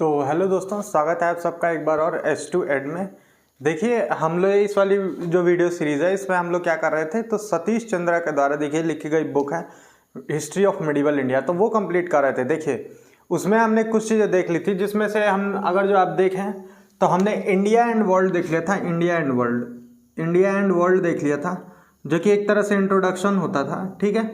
तो हेलो दोस्तों, स्वागत है आप सबका एक बार और H2 एड में। देखिए, हम लोग इस वाली जो वीडियो सीरीज़ है इसमें हम लोग क्या कर रहे थे, तो सतीश चंद्रा के द्वारा देखिए लिखी गई बुक है हिस्ट्री ऑफ मिडिवल इंडिया, तो वो कंप्लीट कर रहे थे। देखिए उसमें हमने कुछ चीज़ें देख ली थी, जिसमें से हम अगर जो आप देखें तो हमने इंडिया एंड वर्ल्ड देख लिया था। इंडिया एंड वर्ल्ड देख लिया था, जो कि एक तरह से इंट्रोडक्शन होता था, ठीक है।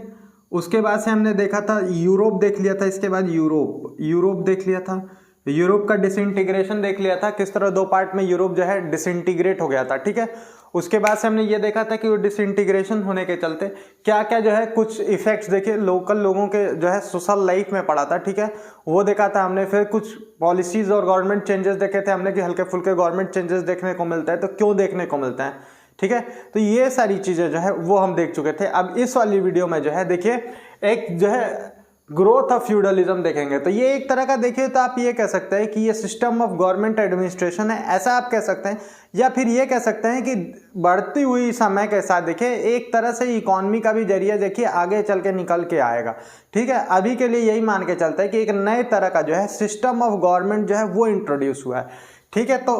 उसके बाद से हमने देखा था यूरोप देख लिया था। इसके बाद यूरोप देख लिया था। यूरोप का डिसइंटीग्रेशन देख लिया था, किस तरह दो पार्ट में यूरोप जो है डिसइंटीग्रेट हो गया था, ठीक है। उसके बाद से हमने ये देखा था कि वो डिसइंटीग्रेशन होने के चलते क्या क्या जो है कुछ इफेक्ट्स देखे लोकल लोगों के जो है सोशल लाइफ में पड़ा था, ठीक है, वो देखा था हमने। फिर कुछ पॉलिसीज और गवर्नमेंट चेंजेस देखे थे हमने कि हल्के फुल्के गवर्नमेंट चेंजेस देखने को मिलता है, तो क्यों देखने को मिलता है, ठीक है। तो ये सारी चीजें जो है वो हम देख चुके थे। अब इस वाली वीडियो में जो है देखिए एक जो है ग्रोथ ऑफ फ्यूडलिज्म देखेंगे। तो ये एक तरह का देखिए तो आप ये कह सकते हैं कि ये सिस्टम ऑफ गवर्नमेंट एडमिनिस्ट्रेशन है, ऐसा आप कह सकते हैं। या फिर ये कह सकते हैं कि बढ़ती हुई समय के साथ देखिए एक तरह से इकोनॉमी का भी जरिया देखिए आगे चल के निकल के आएगा, ठीक है। अभी के लिए यही मान के चलता है कि एक नए तरह का जो है सिस्टम ऑफ गवर्नमेंट जो है वो इंट्रोड्यूस हुआ है, ठीक है। तो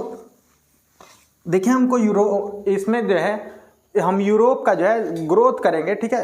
देखिए हमको इसमें जो है हम यूरोप का जो है ग्रोथ करेंगे, ठीक है।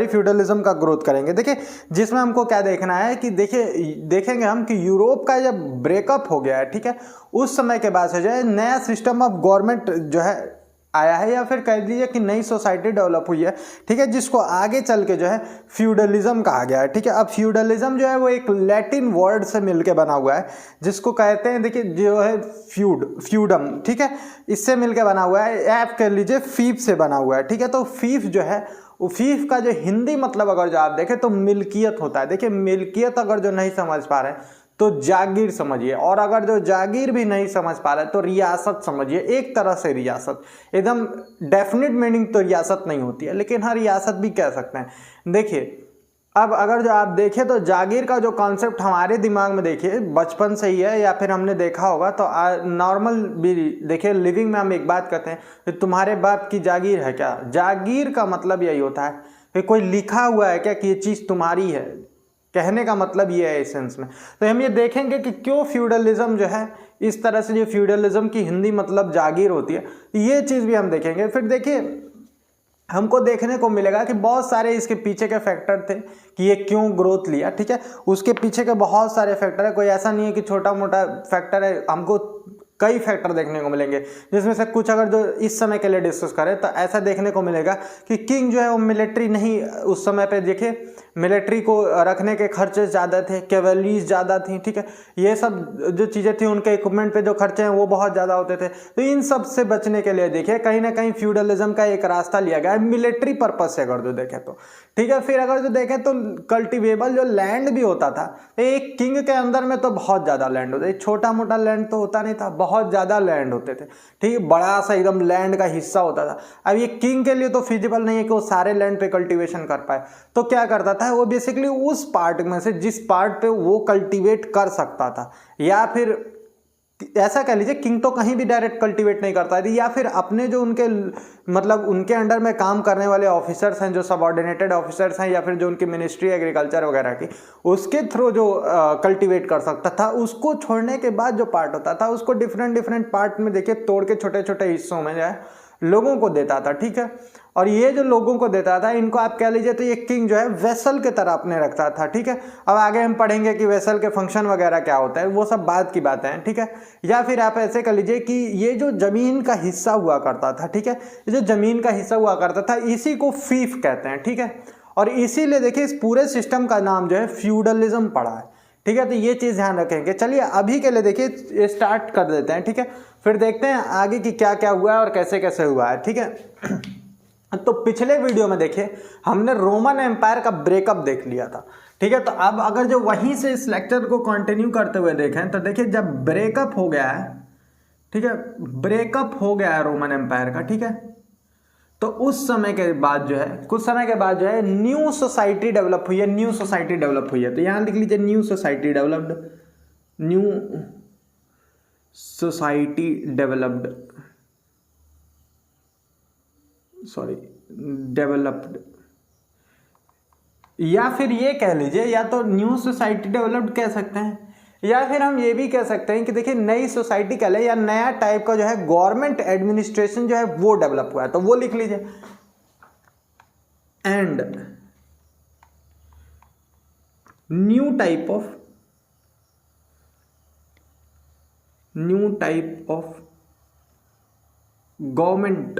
फ्यूडलिज्म का ग्रोथ करेंगे। देखिए जिसमें हमको क्या देखना है कि देखेंगे हम कि यूरोप का जब ब्रेकअप हो गया है, ठीक है, उस समय के बाद से जो है नया सिस्टम ऑफ गवर्नमेंट जो है आया है, या फिर कह लीजिए कि नई सोसाइटी डेवलप हुई है, ठीक है, जिसको आगे चल के जो है फ्यूडलिज्म कहा गया है, ठीक है। अब फ्यूडलिज्म जो है वो एक लैटिन वर्ड से मिलके बना हुआ है, जिसको कहते हैं देखिए जो है फ्यूडम, ठीक है, इससे मिलके बना हुआ है। आप कह लीजिए फीफ से बना हुआ है, ठीक है। तो फीफ जो है फीफ का जो हिंदी मतलब अगर जो आप देखें तो मिल्कियत होता है। देखिए मिल्कियत अगर जो नहीं समझ पा रहे हैं तो जागीर समझिए, और अगर जो जागीर भी नहीं समझ पा रहे तो रियासत समझिए। एक तरह से रियासत, एकदम डेफिनेट मीनिंग तो रियासत नहीं होती है, लेकिन हाँ रियासत भी कह सकते हैं। देखिए अब अगर जो आप देखें तो जागीर का जो कॉन्सेप्ट हमारे दिमाग में देखिए बचपन से ही है, या फिर हमने देखा होगा तो नॉर्मल भी देखिए लिविंग में हम एक बात कहते हैं कि तुम्हारे बाप की जागीर है क्या। जागीर का मतलब यही होता है कि कोई लिखा हुआ है क्या कि ये चीज़ तुम्हारी है, कहने का मतलब ये है एसेंस में। तो हम ये देखेंगे कि क्यों फ्यूडलिज्म जो है इस तरह से, जो फ्यूडलिज्म की हिंदी मतलब जागीर होती है, ये चीज़ भी हम देखेंगे। फिर देखिए हमको देखने को मिलेगा कि बहुत सारे इसके पीछे के फैक्टर थे कि ये क्यों ग्रोथ लिया, ठीक है। उसके पीछे के बहुत सारे फैक्टर है, कोई ऐसा नहीं है कि छोटा मोटा फैक्टर है। हमको कई फैक्टर देखने को मिलेंगे, जिसमें से कुछ अगर जो इस समय के लिए डिस्कस करें तो ऐसा देखने को मिलेगा कि किंग जो है वो मिलिट्री नहीं, उस समय पे देखिए मिलिट्री को रखने के खर्चे ज़्यादा थे, कैवलरीज ज़्यादा थी, ठीक है। ये सब जो चीज़ें थी उनके इक्विपमेंट पे जो खर्चे हैं वो बहुत ज़्यादा होते थे। तो इन सब से बचने के लिए देखिए कहीं ना कहीं फ्यूडलिज्म का एक रास्ता लिया गया है मिलिट्री पर्पज से अगर जो देखें तो, ठीक है। फिर अगर जो देखें तो कल्टिवेबल जो लैंड भी होता था, एक किंग के अंदर में तो बहुत ज़्यादा लैंड होता है, छोटा मोटा लैंड तो होता नहीं था, बहुत ज़्यादा लैंड होते थे, ठीक है, बड़ा सा एकदम लैंड का हिस्सा होता था। अब ये किंग के लिए तो फिजिबल नहीं है कि वो सारे लैंड पे कल्टीवेशन कर पाए, तो क्या करता था वो बेसिकली उस पार्ट में से जिस पार्ट पे वो कल्टीवेट कर सकता था, या फिर ऐसा कह लीजिए किंग तो कहीं भी डायरेक्ट कल्टीवेट नहीं करता था, या फिर अपने जो उनके मतलब उनके अंडर में काम करने वाले ऑफिसर्स हैं, जो सबऑर्डिनेटेड ऑफिसर्स हैं, या फिर जो उनकी मिनिस्ट्री एग्रीकल्चर वगैरह की, उसके थ्रू जो कल्टीवेट कर सकता था, उसको छोड़ने के बाद जो पार्ट होता था उसको डिफरेंट पार्ट में देखिए तोड़ के छोटे छोटे हिस्सों में जो है लोगों को देता था, ठीक है। और ये जो लोगों को देता था इनको आप कह लीजिए तो ये किंग जो है वेसल के तरह अपने रखता था, ठीक है। अब आगे हम पढ़ेंगे कि वेसल के फंक्शन वगैरह क्या होता है, वो सब बाद की बातें हैं, ठीक है। या फिर आप ऐसे कह लीजिए कि ये जो जमीन का हिस्सा हुआ करता था, ठीक है, ये जो जमीन का हिस्सा हुआ करता था इसी को फीफ कहते हैं, ठीक है। और इसीलिए देखिए इस पूरे सिस्टम का नाम जो है फ्यूडलिज्म पड़ा है, ठीक है। तो ये चीज़ ध्यान रखेंगे। चलिए अभी के लिए देखिए स्टार्ट कर देते हैं, ठीक है, फिर देखते हैं आगे की क्या क्या हुआ है और कैसे कैसे हुआ है, ठीक है। तो पिछले वीडियो में देखिए हमने रोमन एम्पायर का ब्रेकअप देख लिया था, ठीक है। तो अब अगर जो वहीं से इस लेक्चर को कंटिन्यू करते हुए देखें तो देखिए जब ब्रेकअप हो गया है, ठीक है, ब्रेकअप हो गया है रोमन एम्पायर का, ठीक है, तो उस समय के बाद जो है कुछ समय के बाद जो है न्यू सोसाइटी डेवलप हुई है, न्यू सोसाइटी डेवलप हुई है। तो यहां लिख लीजिए new society developed, new society developed, developed, या फिर ये कह लीजिए, या तो न्यू सोसाइटी डेवलप्ड कह सकते हैं, या फिर हम ये भी कह सकते हैं कि देखिए नई सोसाइटी कह ले, या नया टाइप का जो है गवर्नमेंट एडमिनिस्ट्रेशन जो है वो डेवलप हुआ है, तो वो लिख लीजिए। And new type of government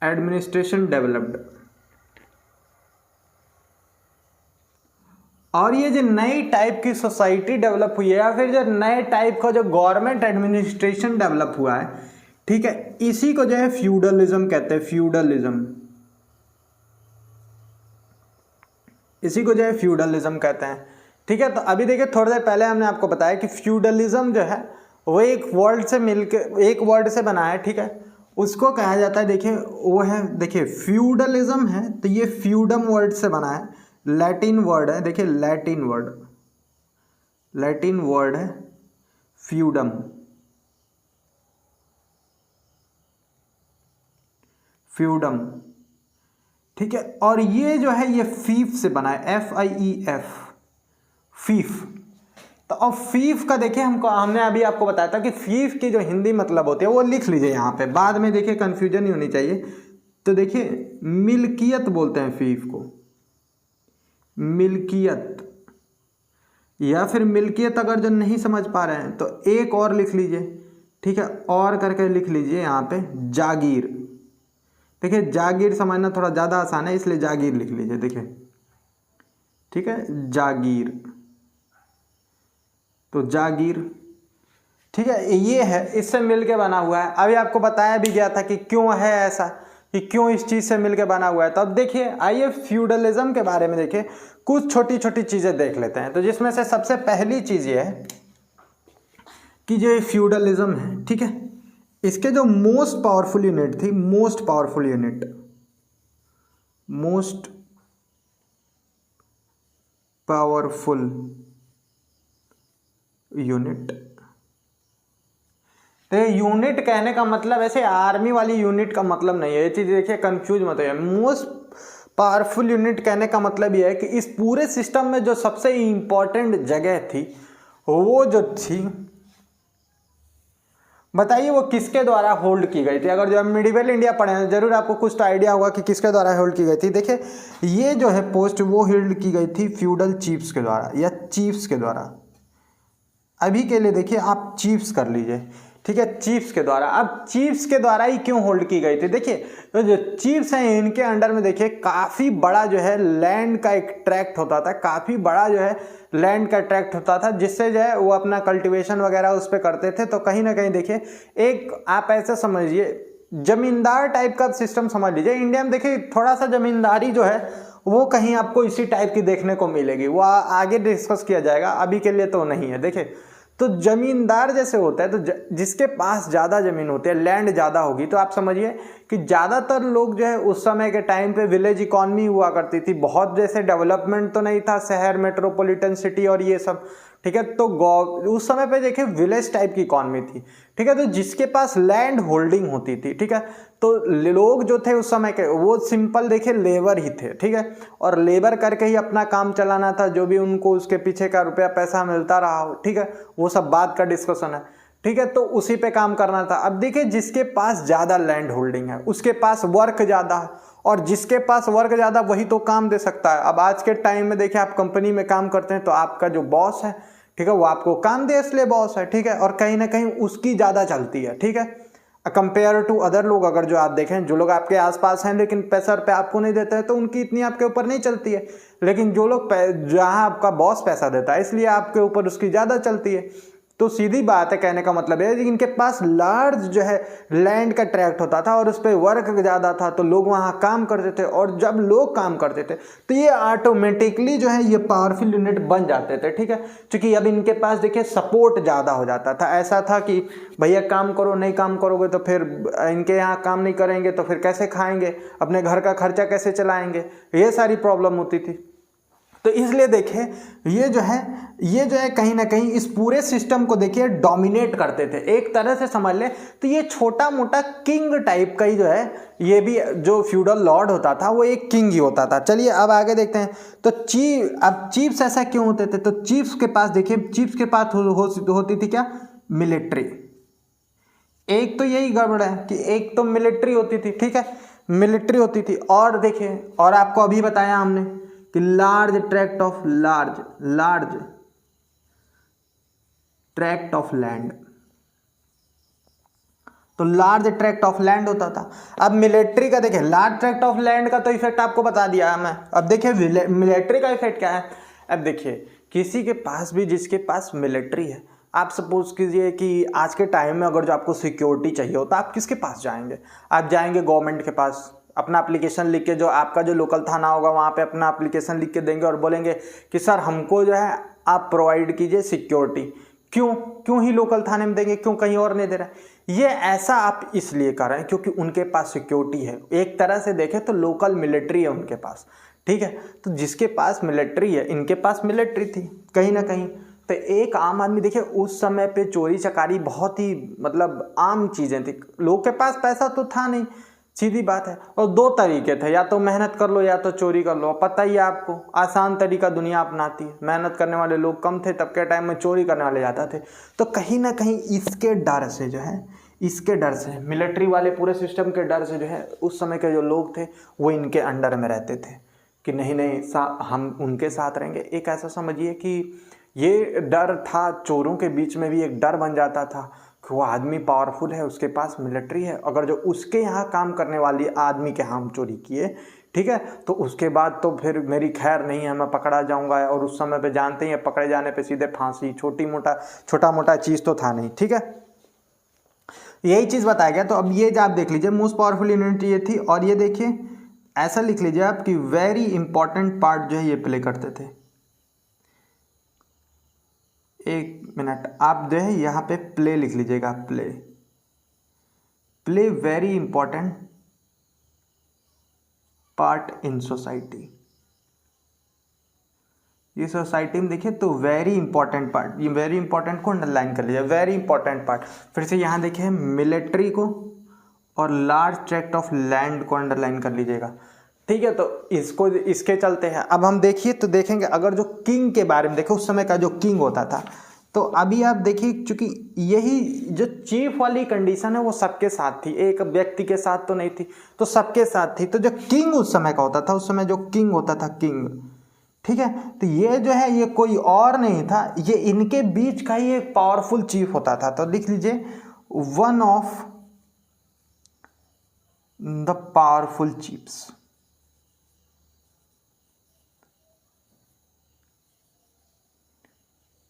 administration developed. और ये जो नई टाइप की सोसाइटी डेवलप हुई है, या फिर जो नए टाइप का जो गवर्नमेंट एडमिनिस्ट्रेशन डेवलप हुआ है, ठीक है, इसी को जो है फ्यूडलिज्म कहते हैं। इसी को जो है फ्यूडलिज्म कहते हैं, ठीक है। तो अभी देखिए थोड़ी देर पहले हमने आपको बताया कि फ्यूडलिज्म जो है वो एक वर्ड से बना है, ठीक है। उसको कहा जाता है, देखिए वो है, देखिए फ्यूडलिज्म है तो ये फ्यूडम वर्ड से बना है, लैटिन वर्ड है, देखिए लैटिन वर्ड है फ्यूडम, ठीक है। और ये जो है ये फीफ से बना है, FIEF, फीफ। तो अब फीफ का देखिए हमने अभी आपको बताया था कि फीफ की जो हिंदी मतलब होती है वो लिख लीजिए यहाँ पे, बाद में देखिए कंफ्यूजन नहीं होनी चाहिए। तो देखिए मिल्कियत बोलते हैं फीफ को, मिल्कियत, या फिर मिल्कियत अगर जो नहीं समझ पा रहे हैं तो एक और लिख लीजिए, ठीक है, और करके लिख लीजिए यहाँ पे जागीर। देखिए जागीर समझना थोड़ा ज़्यादा आसान है, इसलिए जागीर लिख लीजिए, देखिए, ठीक है, जागीर। तो जागीर, ठीक है, ये है, इससे मिलके बना हुआ है। अभी आपको बताया भी गया था कि क्यों है ऐसा, कि क्यों इस चीज़ से मिलके बना हुआ है। तो अब देखिए आइए फ्यूडलिज्म के बारे में देखिए, कुछ छोटी छोटी चीज़ें देख लेते हैं। तो जिसमें से सबसे पहली चीज़ ये है कि जो फ्यूडलिज्म है, ठीक है, इसके जो मोस्ट पावरफुल यूनिट, तो यूनिट कहने का मतलब ऐसे आर्मी वाली यूनिट का मतलब नहीं है, ये चीज़ देखिए कंफ्यूज मत होइए। मोस्ट पावरफुल यूनिट कहने का मतलब ये है कि इस पूरे सिस्टम में जो सबसे इंपॉर्टेंट जगह थी वो जो थी, बताइए वो किसके द्वारा होल्ड की गई थी। अगर जो हम मिडिवल इंडिया पढ़े हैं जरूर आपको कुछ तो आइडिया होगा कि किसके द्वारा होल्ड की गई थी। देखिए ये जो है पोस्ट वो होल्ड की गई थी फ्यूडल चीफ्स के द्वारा, या चीफ्स के द्वारा। अभी के लिए देखिए आप चीफ्स कर लीजिए, ठीक है, चीफ्स के द्वारा। अब चीफ्स के द्वारा ही क्यों होल्ड की गई थी, देखिए तो जो चीफ्स हैं इनके अंडर में देखिए काफ़ी बड़ा जो है लैंड का एक ट्रैक्ट होता था, काफ़ी बड़ा जो है लैंड का ट्रैक्ट होता था, जिससे जो है वो अपना कल्टीवेशन वगैरह उस पर करते थे। तो कहीं ना कहीं देखिए एक आप ऐसे समझिए जमींदार टाइप का सिस्टम समझ लीजिए। इंडिया में देखिए थोड़ा सा जमींदारी जो है वो कहीं आपको इसी टाइप की देखने को मिलेगी, वो आगे डिस्कस किया जाएगा, अभी के लिए तो नहीं है। देखिए तो जमींदार जैसे होता है, तो जिसके पास ज़्यादा ज़मीन होती है, लैंड ज़्यादा होगी, तो आप समझिए कि ज़्यादातर लोग जो है उस समय के टाइम पे विलेज इकॉनमी हुआ करती थी, बहुत जैसे डेवलपमेंट तो नहीं था, शहर मेट्रोपॉलिटन सिटी और ये सब, ठीक है। तो उस समय पे देखिए विलेज टाइप की इकॉनमी थी, ठीक है। तो जिसके पास लैंड होल्डिंग होती थी, ठीक है, तो लोग जो थे उस समय के वो सिंपल देखिए लेबर ही थे, ठीक है, और लेबर करके ही अपना काम चलाना था, जो भी उनको उसके पीछे का रुपया पैसा मिलता रहा हो, ठीक है, वो सब बात का डिस्कशन है, ठीक है। तो उसी पे काम करना था। अब देखिए जिसके पास ज़्यादा लैंड होल्डिंग है उसके पास वर्क ज़्यादा है, और जिसके पास वर्क ज़्यादा वही तो काम दे सकता है। अब आज के टाइम में देखिए आप कंपनी में काम करते हैं तो आपका जो बॉस है, ठीक है, वो आपको काम दे इसलिए बॉस है, ठीक है, और कहीं ना कहीं उसकी ज़्यादा चलती है, ठीक है, कंपेयर टू अदर लोग। अगर जो आप देखें जो लोग आपके आसपास हैं लेकिन पैसा रुपये आपको नहीं देते हैं तो उनकी इतनी आपके ऊपर नहीं चलती है, लेकिन जो लोग जहाँ आपका बॉस पैसा देता है इसलिए आपके ऊपर उसकी ज़्यादा चलती है। तो सीधी बात है, कहने का मतलब है कि इनके पास लार्ज जो है लैंड का ट्रैक्ट होता था और उस पर वर्क ज़्यादा था, तो लोग वहाँ काम करते थे, और जब लोग काम करते थे तो ये ऑटोमेटिकली जो है ये पावरफुल यूनिट बन जाते थे, ठीक है, क्योंकि अब इनके पास देखिए सपोर्ट ज़्यादा हो जाता था। ऐसा था कि भैया काम करो, नहीं काम करोगे तो फिर इनके यहाँ काम नहीं करेंगे तो फिर कैसे खाएंगे, अपने घर का खर्चा कैसे चलाएंगे, ये सारी प्रॉब्लम होती थी। तो इसलिए देखें ये जो है कहीं ना कहीं इस पूरे सिस्टम को देखिए डोमिनेट करते थे। एक तरह से समझ ले तो ये छोटा मोटा किंग टाइप का ही जो है, ये भी जो फ्यूडल लॉर्ड होता था वो एक किंग ही होता था। चलिए अब आगे देखते हैं। तो चीफ्स ऐसा क्यों होते थे? तो चीफ्स के पास देखिए, चीफ्स के पास होती थी क्या? मिलिट्री। एक तो यही गड़बड़ है कि एक तो मिलिट्री होती थी, ठीक है, मिलिट्री होती थी। और देखिए, और आपको अभी बताया हमने कि लार्ज ट्रैक्ट ऑफ लैंड, तो लार्ज ट्रैक्ट ऑफ लैंड होता था। अब मिलिट्री का देखिए, लार्ज ट्रैक्ट ऑफ लैंड का तो इफेक्ट आपको बता दिया मैं। अब देखिए मिलिट्री का इफेक्ट क्या है। अब देखिए किसी के पास भी, जिसके पास मिलिट्री है, आप सपोज कीजिए कि आज के टाइम में अगर जो आपको सिक्योरिटी चाहिए हो तो आप किसके पास जाएंगे? आप जाएंगे गवर्नमेंट के पास, अपना एप्लीकेशन लिख के, जो आपका जो लोकल थाना होगा वहाँ पे अपना एप्लीकेशन लिख के देंगे और बोलेंगे कि सर हमको जो है आप प्रोवाइड कीजिए सिक्योरिटी। क्यों ही लोकल थाने में देंगे, क्यों कहीं और नहीं दे रहा है? ये ऐसा आप इसलिए कर रहे हैं क्योंकि उनके पास सिक्योरिटी है। एक तरह से देखें तो लोकल मिलिट्री है उनके पास, ठीक है। तो जिसके पास मिलिट्री है, इनके पास मिलिट्री थी कहीं ना कहीं। तो एक आम आदमी देखिए, उस समय पे चोरी चकारी बहुत ही मतलब आम चीज़ें थी। लोग के पास पैसा तो था नहीं, सीधी बात है। और दो तरीके थे, या तो मेहनत कर लो या तो चोरी कर लो। पता ही है आपको, आसान तरीका दुनिया अपनाती है। मेहनत करने वाले लोग कम थे तब के टाइम में, चोरी करने वाले ज़्यादा थे। तो कहीं ना कहीं इसके डर से जो है, इसके डर से, मिलिट्री वाले पूरे सिस्टम के डर से जो है, उस समय के जो लोग थे वो इनके अंडर में रहते थे कि नहीं हम उनके साथ रहेंगे। एक ऐसा समझिए कि ये डर था, चोरों के बीच में भी एक डर बन जाता था कि वो आदमी पावरफुल है, उसके पास मिलिट्री है, अगर जो उसके यहाँ काम करने वाली आदमी के यहाँ हम चोरी किए, ठीक है, तो उसके बाद तो फिर मेरी खैर नहीं है, मैं पकड़ा जाऊंगा। और उस समय पे जानते ही हैं, पकड़े जाने पे सीधे फांसी। छोटा मोटा चीज़ तो था नहीं, ठीक है। यही चीज़ बताया गया। तो अब ये जो आप देख लीजिए, मोस्ट पावरफुल यूनिटी ये थी। और ये देखिए ऐसा लिख लीजिए आप कि वेरी इंपॉर्टेंट पार्ट जो है ये प्ले करते थे। एक मिनट, आप जो है यहाँ पे प्ले लिख लीजिएगा, play very important part in society. ये सोसाइटी में देखिए तो वेरी इंपॉर्टेंट पार्ट, ये वेरी इंपॉर्टेंट को अंडरलाइन कर लीजिए, वेरी इंपॉर्टेंट पार्ट। फिर से यहाँ देखिए मिलिट्री को और लार्ज ट्रैक्ट ऑफ लैंड को अंडरलाइन कर लीजिएगा, ठीक है। तो इसको, इसके चलते हैं। अब हम देखिए तो देखेंगे, अगर जो किंग के बारे में देखें, उस समय का जो किंग होता था, तो अभी आप देखिए चूंकि यही जो चीफ वाली कंडीशन है वो सबके साथ थी, एक व्यक्ति के साथ तो नहीं थी, तो सबके साथ थी। तो जो किंग उस समय का होता था, उस समय जो किंग होता था, किंग, ठीक है, तो ये जो है ये कोई और नहीं था, ये इनके बीच का ही एक पावरफुल चीफ होता था। तो लिख लीजिए one of the powerful chiefs.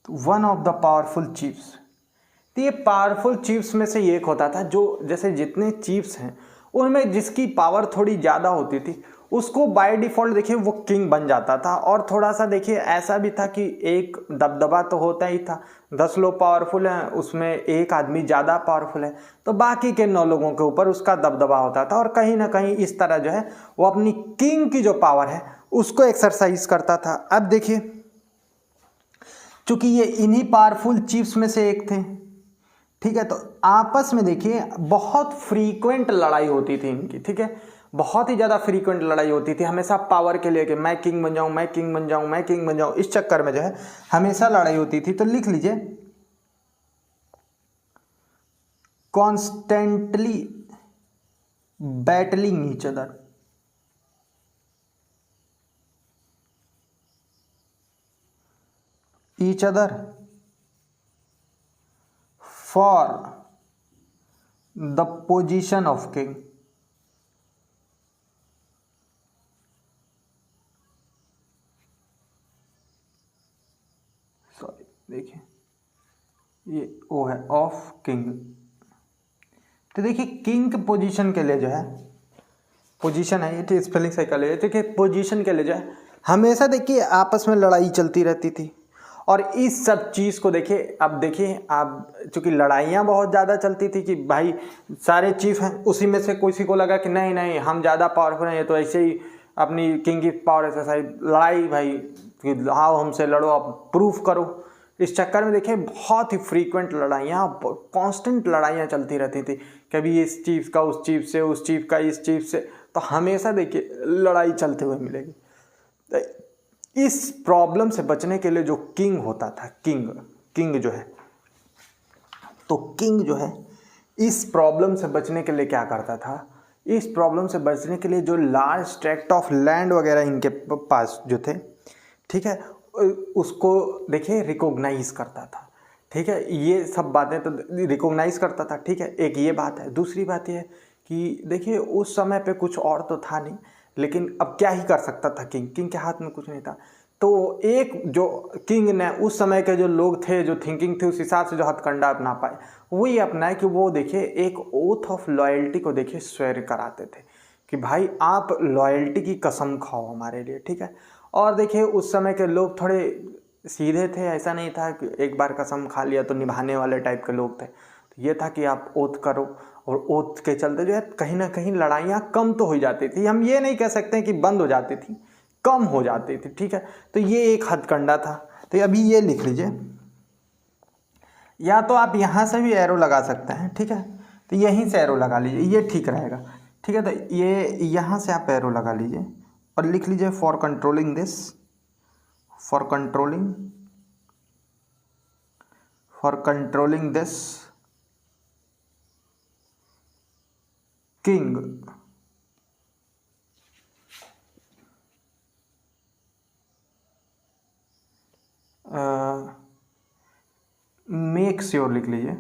One of the powerful chiefs. तो ये पावरफुल चीफ्स में से एक होता था, जो जैसे जितने चीफ्स हैं उनमें जिसकी पावर थोड़ी ज़्यादा होती थी उसको बाय डिफ़ॉल्ट देखिए वो किंग बन जाता था। और थोड़ा सा देखिए ऐसा भी था कि एक दबदबा तो होता ही था, 10 लोग पावरफुल हैं, उसमें एक आदमी ज़्यादा पावरफुल है तो बाकी के 9 लोगों के ऊपर उसका दबदबा होता था। और कहीं ना कहीं इस तरह जो है वो अपनी किंग की जो पावर है उसको एक्सरसाइज करता था। अब देखिए चूंकि ये इन्हीं पावरफुल चीफ्स में से एक थे, ठीक है, तो आपस में देखिए बहुत फ्रीक्वेंट लड़ाई होती थी इनकी, ठीक है, बहुत ही ज़्यादा फ्रीक्वेंट लड़ाई होती थी, हमेशा पावर के लिए कि मैं किंग बन जाऊं, मैं किंग बन जाऊं, मैं किंग बन जाऊं, इस चक्कर में जो है हमेशा लड़ाई होती थी। तो लिख लीजिए constantly battling each other. each other for the position of king। Sorry देखिए ये ओ है ऑफ किंग। तो देखिए किंग पोजीशन के लिए जो है, पोजीशन है ये, स्पेलिंग सही कर लीजिए, देखिए पोजीशन के लिए जो है हमेशा देखिए आपस में लड़ाई चलती रहती थी। और इस सब चीज़ को देखिए, अब देखिए आप चूँकि लड़ाइयाँ बहुत ज़्यादा चलती थी कि भाई सारे चीफ हैं, उसी में से किसी को लगा कि नहीं नहीं हम ज़्यादा पावरफुल हैं, ये तो ऐसे ही अपनी किंग की पावर एक्सरसाइज, लड़ाई भाई कि हाँ हमसे लड़ो, आप प्रूफ करो। इस चक्कर में देखिए बहुत ही फ्रीक्वेंट लड़ाइयाँ, कांस्टेंट लड़ाइयाँ चलती रहती थी, कभी इस चीज़ का उस चीज़ से, उस चीज़ का इस चीज़ से, तो हमेशा देखिए लड़ाई चलते हुए मिलेगी। तो इस प्रॉब्लम से बचने के लिए जो किंग होता था, किंग जो है, तो किंग जो है इस प्रॉब्लम से बचने के लिए क्या करता था, इस प्रॉब्लम से बचने के लिए जो लार्ज ट्रैक्ट ऑफ लैंड वगैरह इनके पास जो थे, ठीक है, उसको देखिए रिकॉग्नाइज करता था। ठीक है, ये सब बातें तो रिकॉग्नाइज करता था। ठीक है, एक ये बात है। दूसरी बात ये है कि देखिए उस समय पे कुछ और तो था नहीं, लेकिन अब क्या ही कर सकता था किंग के हाथ में कुछ नहीं था। तो एक जो किंग ने उस समय के जो लोग थे, जो थिंकिंग थी, उस हिसाब से जो हथकंडा अपना पाए वो ये अपनाए कि वो देखिए एक ओथ ऑफ लॉयल्टी को देखिए स्वेर कराते थे कि भाई आप लॉयल्टी की कसम खाओ हमारे लिए। ठीक है, और देखिए उस समय के लोग थोड़े सीधे थे, ऐसा नहीं था कि एक बार कसम खा लिया तो निभाने वाले टाइप के लोग थे। तो ये था कि आप ओथ करो, और ओथ के चलते जो है कहीं ना कहीं लड़ाइयाँ कम तो हो जाती थी। हम ये नहीं कह सकते कि बंद हो जाती थी, कम हो जाती थी। ठीक है, तो ये एक हथकंडा था। तो अभी ये लिख लीजिए, या तो आप यहाँ से भी एरो लगा सकते हैं। ठीक है, तो यहीं से एरो लगा लीजिए, ये ठीक रहेगा। ठीक है, तो ये यहाँ से आप एरो लगा लीजिए और लिख लीजिए for controlling this, for controlling this king make sure लिख लीजिए,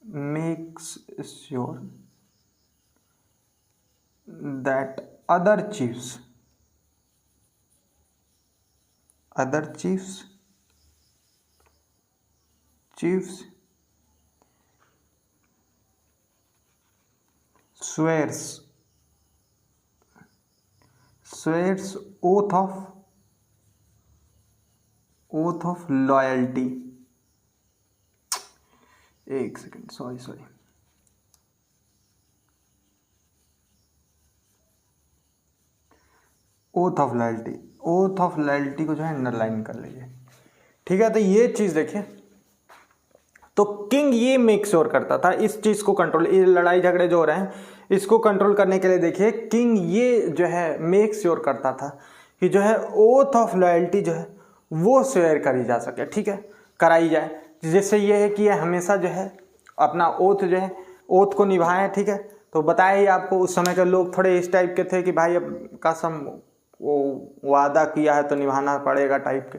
makes sure that other chiefs swears oath of loyalty। एक second, sorry oath of loyalty को जो है अंडरलाइन कर लीजिए। ठीक है, तो ये चीज देखिए, तो किंग ये मेक श्योर करता था इस चीज को कंट्रोल, ये लड़ाई झगड़े जो हो रहे हैं इसको कंट्रोल करने के लिए देखिए किंग ये जो है मेक श्योर करता था कि जो है ओथ ऑफ लॉयल्टी जो है वो शेयर करी जा सके। ठीक है, कराई जाए, जिससे ये है कि ये हमेशा जो है अपना ओथ जो है ओथ को निभाएं। ठीक है, तो बताया ही आपको उस समय के लोग थोड़े इस टाइप के थे कि भाई अब कसम वो वादा किया है तो निभाना पड़ेगा टाइप के।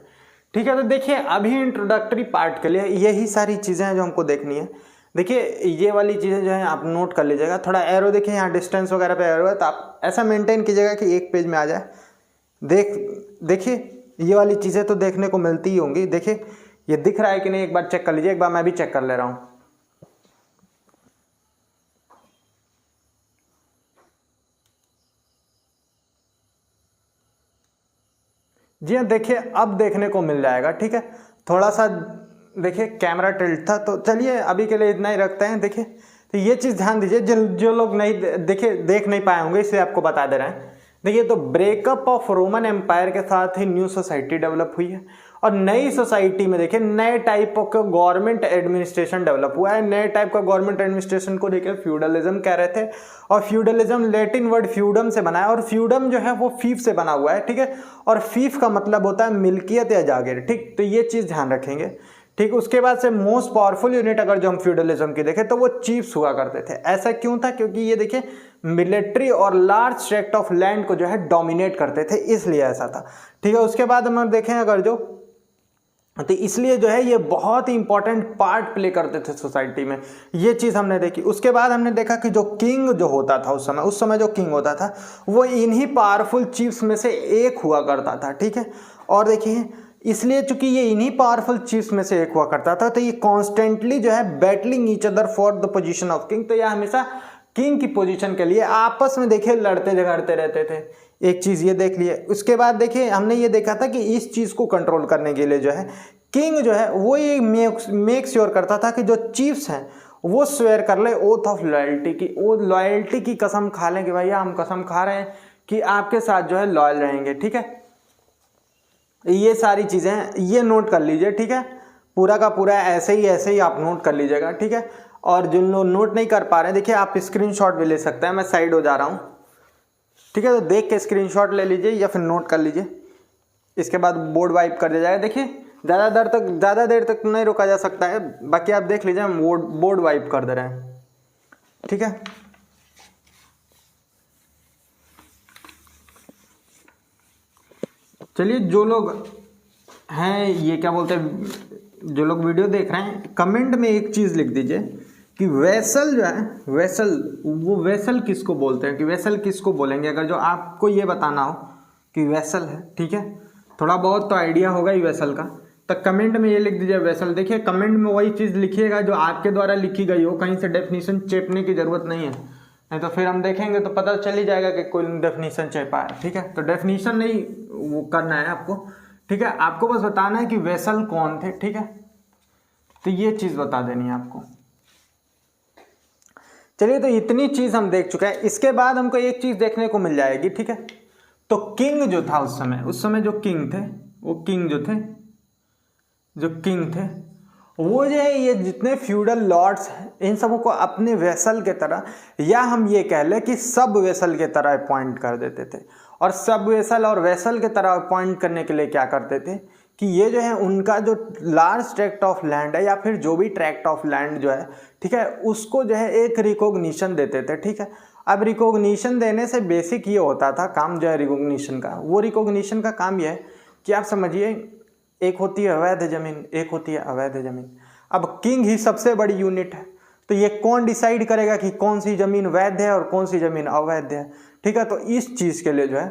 ठीक है, तो देखिए अभी इंट्रोडक्टरी पार्ट के लिए यही सारी चीज़ें हैं जो हमको देखनी है। देखिए ये वाली चीज़ें जो है आप नोट कर लीजिएगा। थोड़ा एरो देखिए यहाँ डिस्टेंस वगैरह पे एरो है, तो आप ऐसा मेंटेन कीजिएगा कि एक पेज में आ जाए। देखिए ये वाली चीज़ें तो देखने को मिलती ही होंगी। देखिए ये दिख रहा है कि नहीं, एक बार चेक कर लीजिए। एक बार मैं भी चेक कर ले रहा हूँ। जी हाँ, देखिए अब देखने को मिल जाएगा। ठीक है, थोड़ा सा देखिए कैमरा टिल्ट था, तो चलिए अभी के लिए इतना ही रखते हैं। देखिए तो ये चीज़ ध्यान दीजिए, जो लोग नहीं देख नहीं पाए होंगे, इसलिए आपको बता दे रहे हैं। देखिए तो ब्रेकअप ऑफ रोमन एम्पायर के साथ ही न्यू सोसाइटी डेवलप हुई है, और नई सोसाइटी में देखिए नए टाइप का गवर्नमेंट एडमिनिस्ट्रेशन डेवलप हुआ है। नए टाइप का गवर्नमेंट एडमिनिस्ट्रेशन को देखिए फ्यूडलिज्म कह रहे थे, और फ्यूडलिज्म लैटिन वर्ड फ्यूडम से बना है, और फ्यूडम जो है वो फीफ से बना हुआ है। ठीक है, और फीफ का मतलब होता है मिल्कियत या जागीर। ठीक, तो ये चीज़ ध्यान रखेंगे। ठीक, उसके बाद से मोस्ट पावरफुल यूनिट अगर जो हम फ्यूडलिज्म की देखें तो वो चीफ्स हुआ करते थे। ऐसा क्यों था? क्योंकि ये देखिए मिलिट्री और लार्ज ट्रैक्ट ऑफ लैंड को जो है डोमिनेट करते थे, इसलिए ऐसा था। ठीक है, उसके बाद हम देखें अगर जो, तो इसलिए जो है ये बहुत ही इंपॉर्टेंट पार्ट प्ले करते थे सोसाइटी में। ये चीज़ हमने देखी। उसके बाद हमने देखा कि जो किंग जो होता था उस समय जो किंग होता था वो इन्हीं पावरफुल चीफ्स में से एक हुआ करता था। ठीक है, और देखिए इसलिए चूंकि ये इन्हीं पावरफुल चीफ्स में से एक हुआ करता था, तो ये कॉन्स्टेंटली जो है battling each other for the position of king. तो यह हमेशा किंग की पोजीशन के लिए आपस में देखिए लड़ते झगड़ते रहते थे। एक चीज़ ये देख लिए। उसके बाद देखिए हमने ये देखा था कि इस चीज़ को कंट्रोल करने के लिए जो है किंग जो है वो ये मेक श्योर करता था कि जो चीफ्स हैं वो स्वेयर कर ले ओथ ऑफ लॉयल्टी की, वो लॉयल्टी की कसम खा लें कि भैया हम कसम खा रहे हैं कि आपके साथ जो है लॉयल रहेंगे। ठीक है, ये सारी चीज़ें ये नोट कर लीजिए, ठीक है। पूरा का पूरा ऐसे ही आप नोट कर लीजिएगा, ठीक है। और जिन लोग नोट नहीं कर पा रहे हैं, देखिए आप स्क्रीनशॉट भी ले सकते हैं, मैं साइड हो जा रहा हूँ, ठीक है। तो देख के स्क्रीनशॉट ले लीजिए या फिर नोट कर लीजिए, इसके बाद बोर्ड वाइप कर दिया जाएगा। देखिए ज़्यादा देर तक नहीं रोका जा सकता है, बाकी आप देख लीजिए, हम बोर्ड वाइप कर दे रहे हैं, ठीक है। चलिए, जो लोग हैं ये क्या बोलते हैं, जो लोग वीडियो देख रहे हैं, कमेंट में एक चीज़ लिख दीजिए कि वेसल जो है, वो वेसल किसको बोलते हैं, कि वेसल किसको बोलेंगे। अगर जो आपको ये बताना हो कि वेसल है, ठीक है, थोड़ा बहुत तो आइडिया होगा ही वेसल का, तो कमेंट में ये लिख दीजिए वेसल। देखिए कमेंट में वही चीज़ लिखिएगा जो आपके द्वारा लिखी गई हो, कहीं से डेफिनेशन चेपने की ज़रूरत नहीं है, नहीं तो फिर हम देखेंगे तो पता चल ही जाएगा कि कोई डेफिनेशन चेपा है, ठीक है। तो डेफिनेशन नहीं वो करना है आपको, ठीक है। आपको बस बताना है कि वेसल कौन थे, ठीक है। तो ये चीज़ बता देनी है आपको। चलिए, तो इतनी चीज़ हम देख चुके हैं। इसके बाद हमको एक चीज़ देखने को मिल जाएगी, ठीक है। तो किंग जो था उस समय जो किंग थे, वो किंग थे वो जो है, ये जितने फ्यूडल लॉर्ड्स हैं, इन सबों को अपने वेसल के तरह, या हम ये कह लें कि सब वेसल के तरह अपॉइंट कर देते थे। और सब वेसल और वेसल के तरह अपॉइंट करने के लिए क्या करते थे कि ये जो है उनका जो लार्ज ट्रैक्ट ऑफ लैंड है, या फिर जो भी ट्रैक्ट ऑफ लैंड जो है, ठीक है, उसको जो है एक रिकॉग्निशन देते थे, ठीक है। अब रिकॉग्निशन देने से बेसिक ये होता था काम जो है रिकॉग्निशन का, वो रिकॉग्निशन का काम ये है कि आप समझिए, एक होती है अवैध ज़मीन, एक होती है अवैध ज़मीन। अब किंग ही सबसे बड़ी यूनिट है, तो ये कौन डिसाइड करेगा कि कौन सी ज़मीन वैध है और कौन सी ज़मीन अवैध है, ठीक है। तो इस चीज़ के लिए जो है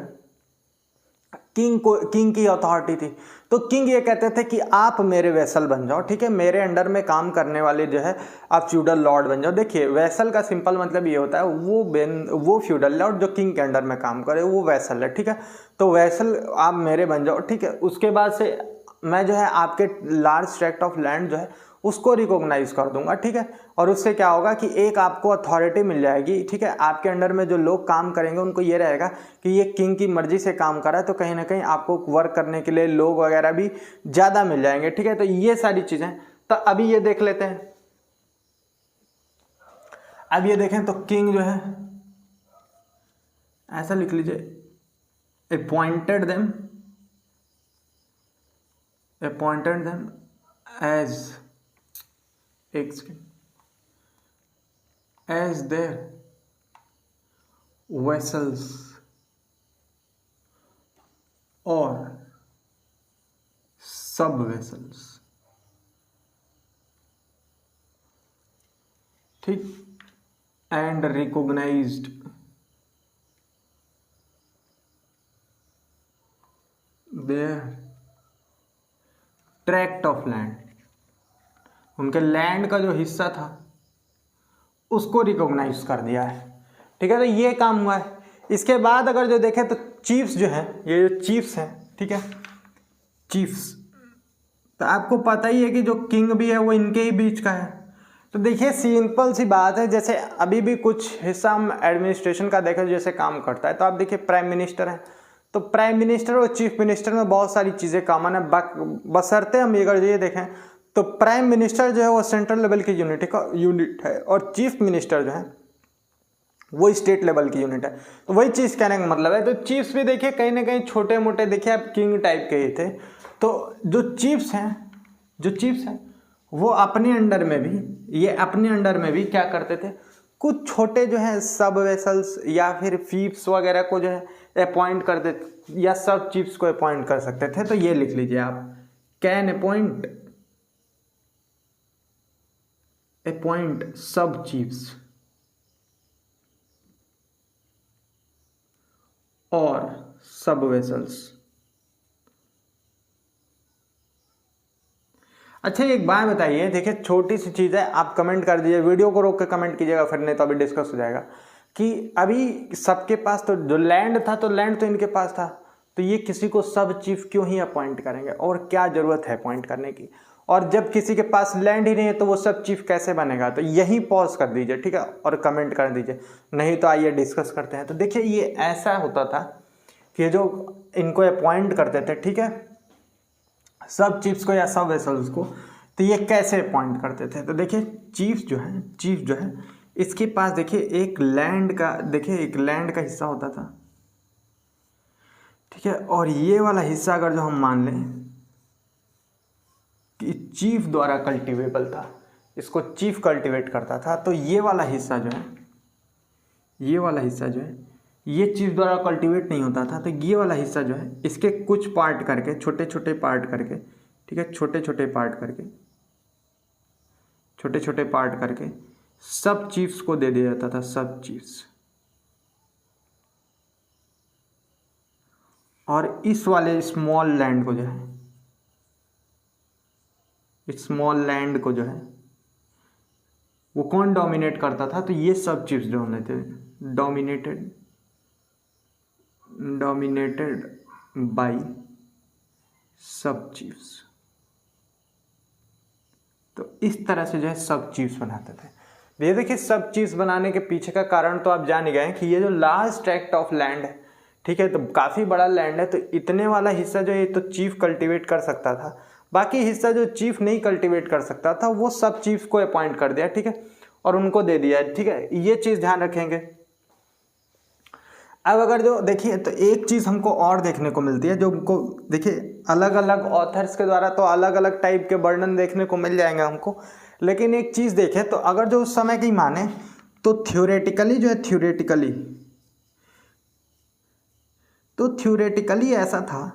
किंग की अथॉरिटी थी। तो किंग ये कहते थे कि आप मेरे वेसल बन जाओ, ठीक है, मेरे अंडर में काम करने वाले जो है आप फ्यूडल लॉर्ड बन जाओ। देखिए वेसल का सिंपल मतलब ये होता है, वो फ्यूडल लॉर्ड जो किंग के अंडर में काम करे वो वेसल है, ठीक है। तो वेसल आप मेरे बन जाओ, ठीक है। उसके बाद से मैं जो है आपके लार्ज ट्रैक्ट ऑफ लैंड जो है उसको रिकॉग्नाइज कर दूंगा, ठीक है। और उससे क्या होगा कि एक आपको अथॉरिटी मिल जाएगी, ठीक है। आपके अंडर में जो लोग काम करेंगे उनको ये रहेगा कि ये किंग की मर्जी से काम कर रहा है, तो कहीं ना कहीं आपको वर्क करने के लिए लोग वगैरह भी ज़्यादा मिल जाएंगे, ठीक है। तो ये सारी चीज़ें, तो अभी ये देख लेते हैं। अब ये देखें तो किंग जो है, ऐसा लिख लीजिए, appointed them as their vessels or sub vessels, ठीक, and recognized their tract of land, उनके लैंड का जो हिस्सा था उसको रिकॉग्नाइज कर दिया है, ठीक है। तो ये काम हुआ है। इसके बाद अगर जो देखें तो चीफ्स जो हैं, ये जो चीफ्स हैं, ठीक है, चीफ्स, तो आपको पता ही है कि जो किंग भी है वो इनके ही बीच का है। तो देखिए सिंपल सी बात है, जैसे अभी भी कुछ हिस्सा हम एडमिनिस्ट्रेशन का देखें जैसे काम करता है, तो आप देखिए प्राइम मिनिस्टर है, तो प्राइम मिनिस्टर और चीफ मिनिस्टर में बहुत सारी चीज़ें कॉमन है, बशर्ते हम अगर ये देखें तो प्राइम मिनिस्टर जो है वो सेंट्रल लेवल की यूनिट है और चीफ मिनिस्टर जो है वो स्टेट लेवल की यूनिट है। तो वही चीज़ कहने का मतलब है। तो चीफ्स भी देखिए कहीं ना कहीं छोटे मोटे देखिए आप किंग टाइप के ही थे। तो जो चीफ्स हैं वो अपने अंडर में भी क्या करते थे, कुछ छोटे जो है सब वेसल्स या फिर फीफ्स वगैरह को जो है अपॉइंट करते या सब चीफ्स को अपॉइंट कर सकते थे। तो ये लिख लीजिए आप, कैन अपॉइंट सब चीफ्स और सब वेसल्स। अच्छा एक बात बताइए, देखिए छोटी सी चीज़ है, आप कमेंट कर दीजिए, वीडियो को रोक के कमेंट कीजिएगा, फिर नहीं तो अभी डिस्कस हो जाएगा कि अभी सबके पास तो जो लैंड था तो लैंड तो इनके पास था, तो ये किसी को सब चीफ क्यों ही अपॉइंट करेंगे और क्या ज़रूरत है अपॉइंट करने की। और जब किसी के पास लैंड ही नहीं है तो वो सब चीफ कैसे बनेगा। तो यही पॉज कर दीजिए, ठीक है, और कमेंट कर दीजिए, नहीं तो आइए डिस्कस करते हैं। तो देखिए ये ऐसा होता था कि जो इनको अपॉइंट करते थे, ठीक है, सब चीफ्स को या सब वेसल्स को, तो ये कैसे अपॉइंट करते थे? तो देखिए चीफ जो है इसके पास देखिए एक लैंड का हिस्सा होता था, ठीक है। और ये वाला हिस्सा अगर जो हम मान लें कि चीफ द्वारा कल्टिवेबल था, इसको चीफ कल्टिवेट करता था, तो ये वाला हिस्सा जो है ये चीफ द्वारा कल्टिवेट नहीं होता था। तो ये वाला हिस्सा जो है इसके कुछ पार्ट करके, छोटे छोटे पार्ट करके, ठीक है, छोटे छोटे पार्ट करके सब चीफ्स को दे दिया जाता था, सब चीफ्स। और इस वाले स्मॉल लैंड को जो है वो कौन डोमिनेट करता था? तो ये सब चीफ्स जो होने थे डोमिनेटेड बाय सब चीफ्स। तो इस तरह से जो है सब चीफ्स बनाते थे। ये देखिए सब चीफ्स बनाने के पीछे का कारण तो आप जान ही गए कि ये जो लार्ज ट्रैक्ट ऑफ लैंड है, ठीक है, तो काफ़ी बड़ा लैंड है, तो इतने वाला हिस्सा जो है तो चीफ कल्टीवेट कर सकता था, बाकी हिस्सा जो चीफ नहीं कल्टीवेट कर सकता था वो सब चीफ को अपॉइंट कर दिया, ठीक है, और उनको दे दिया, ठीक है। ये चीज़ ध्यान रखेंगे। अब अगर जो देखिए तो एक चीज़ हमको और देखने को मिलती है, जो हमको देखिए अलग अलग ऑथर्स के द्वारा तो अलग अलग टाइप के वर्णन देखने को मिल जाएंगे हमको, लेकिन एक चीज़ देखें तो अगर जो उस समय की माने तो थ्योरेटिकली ऐसा था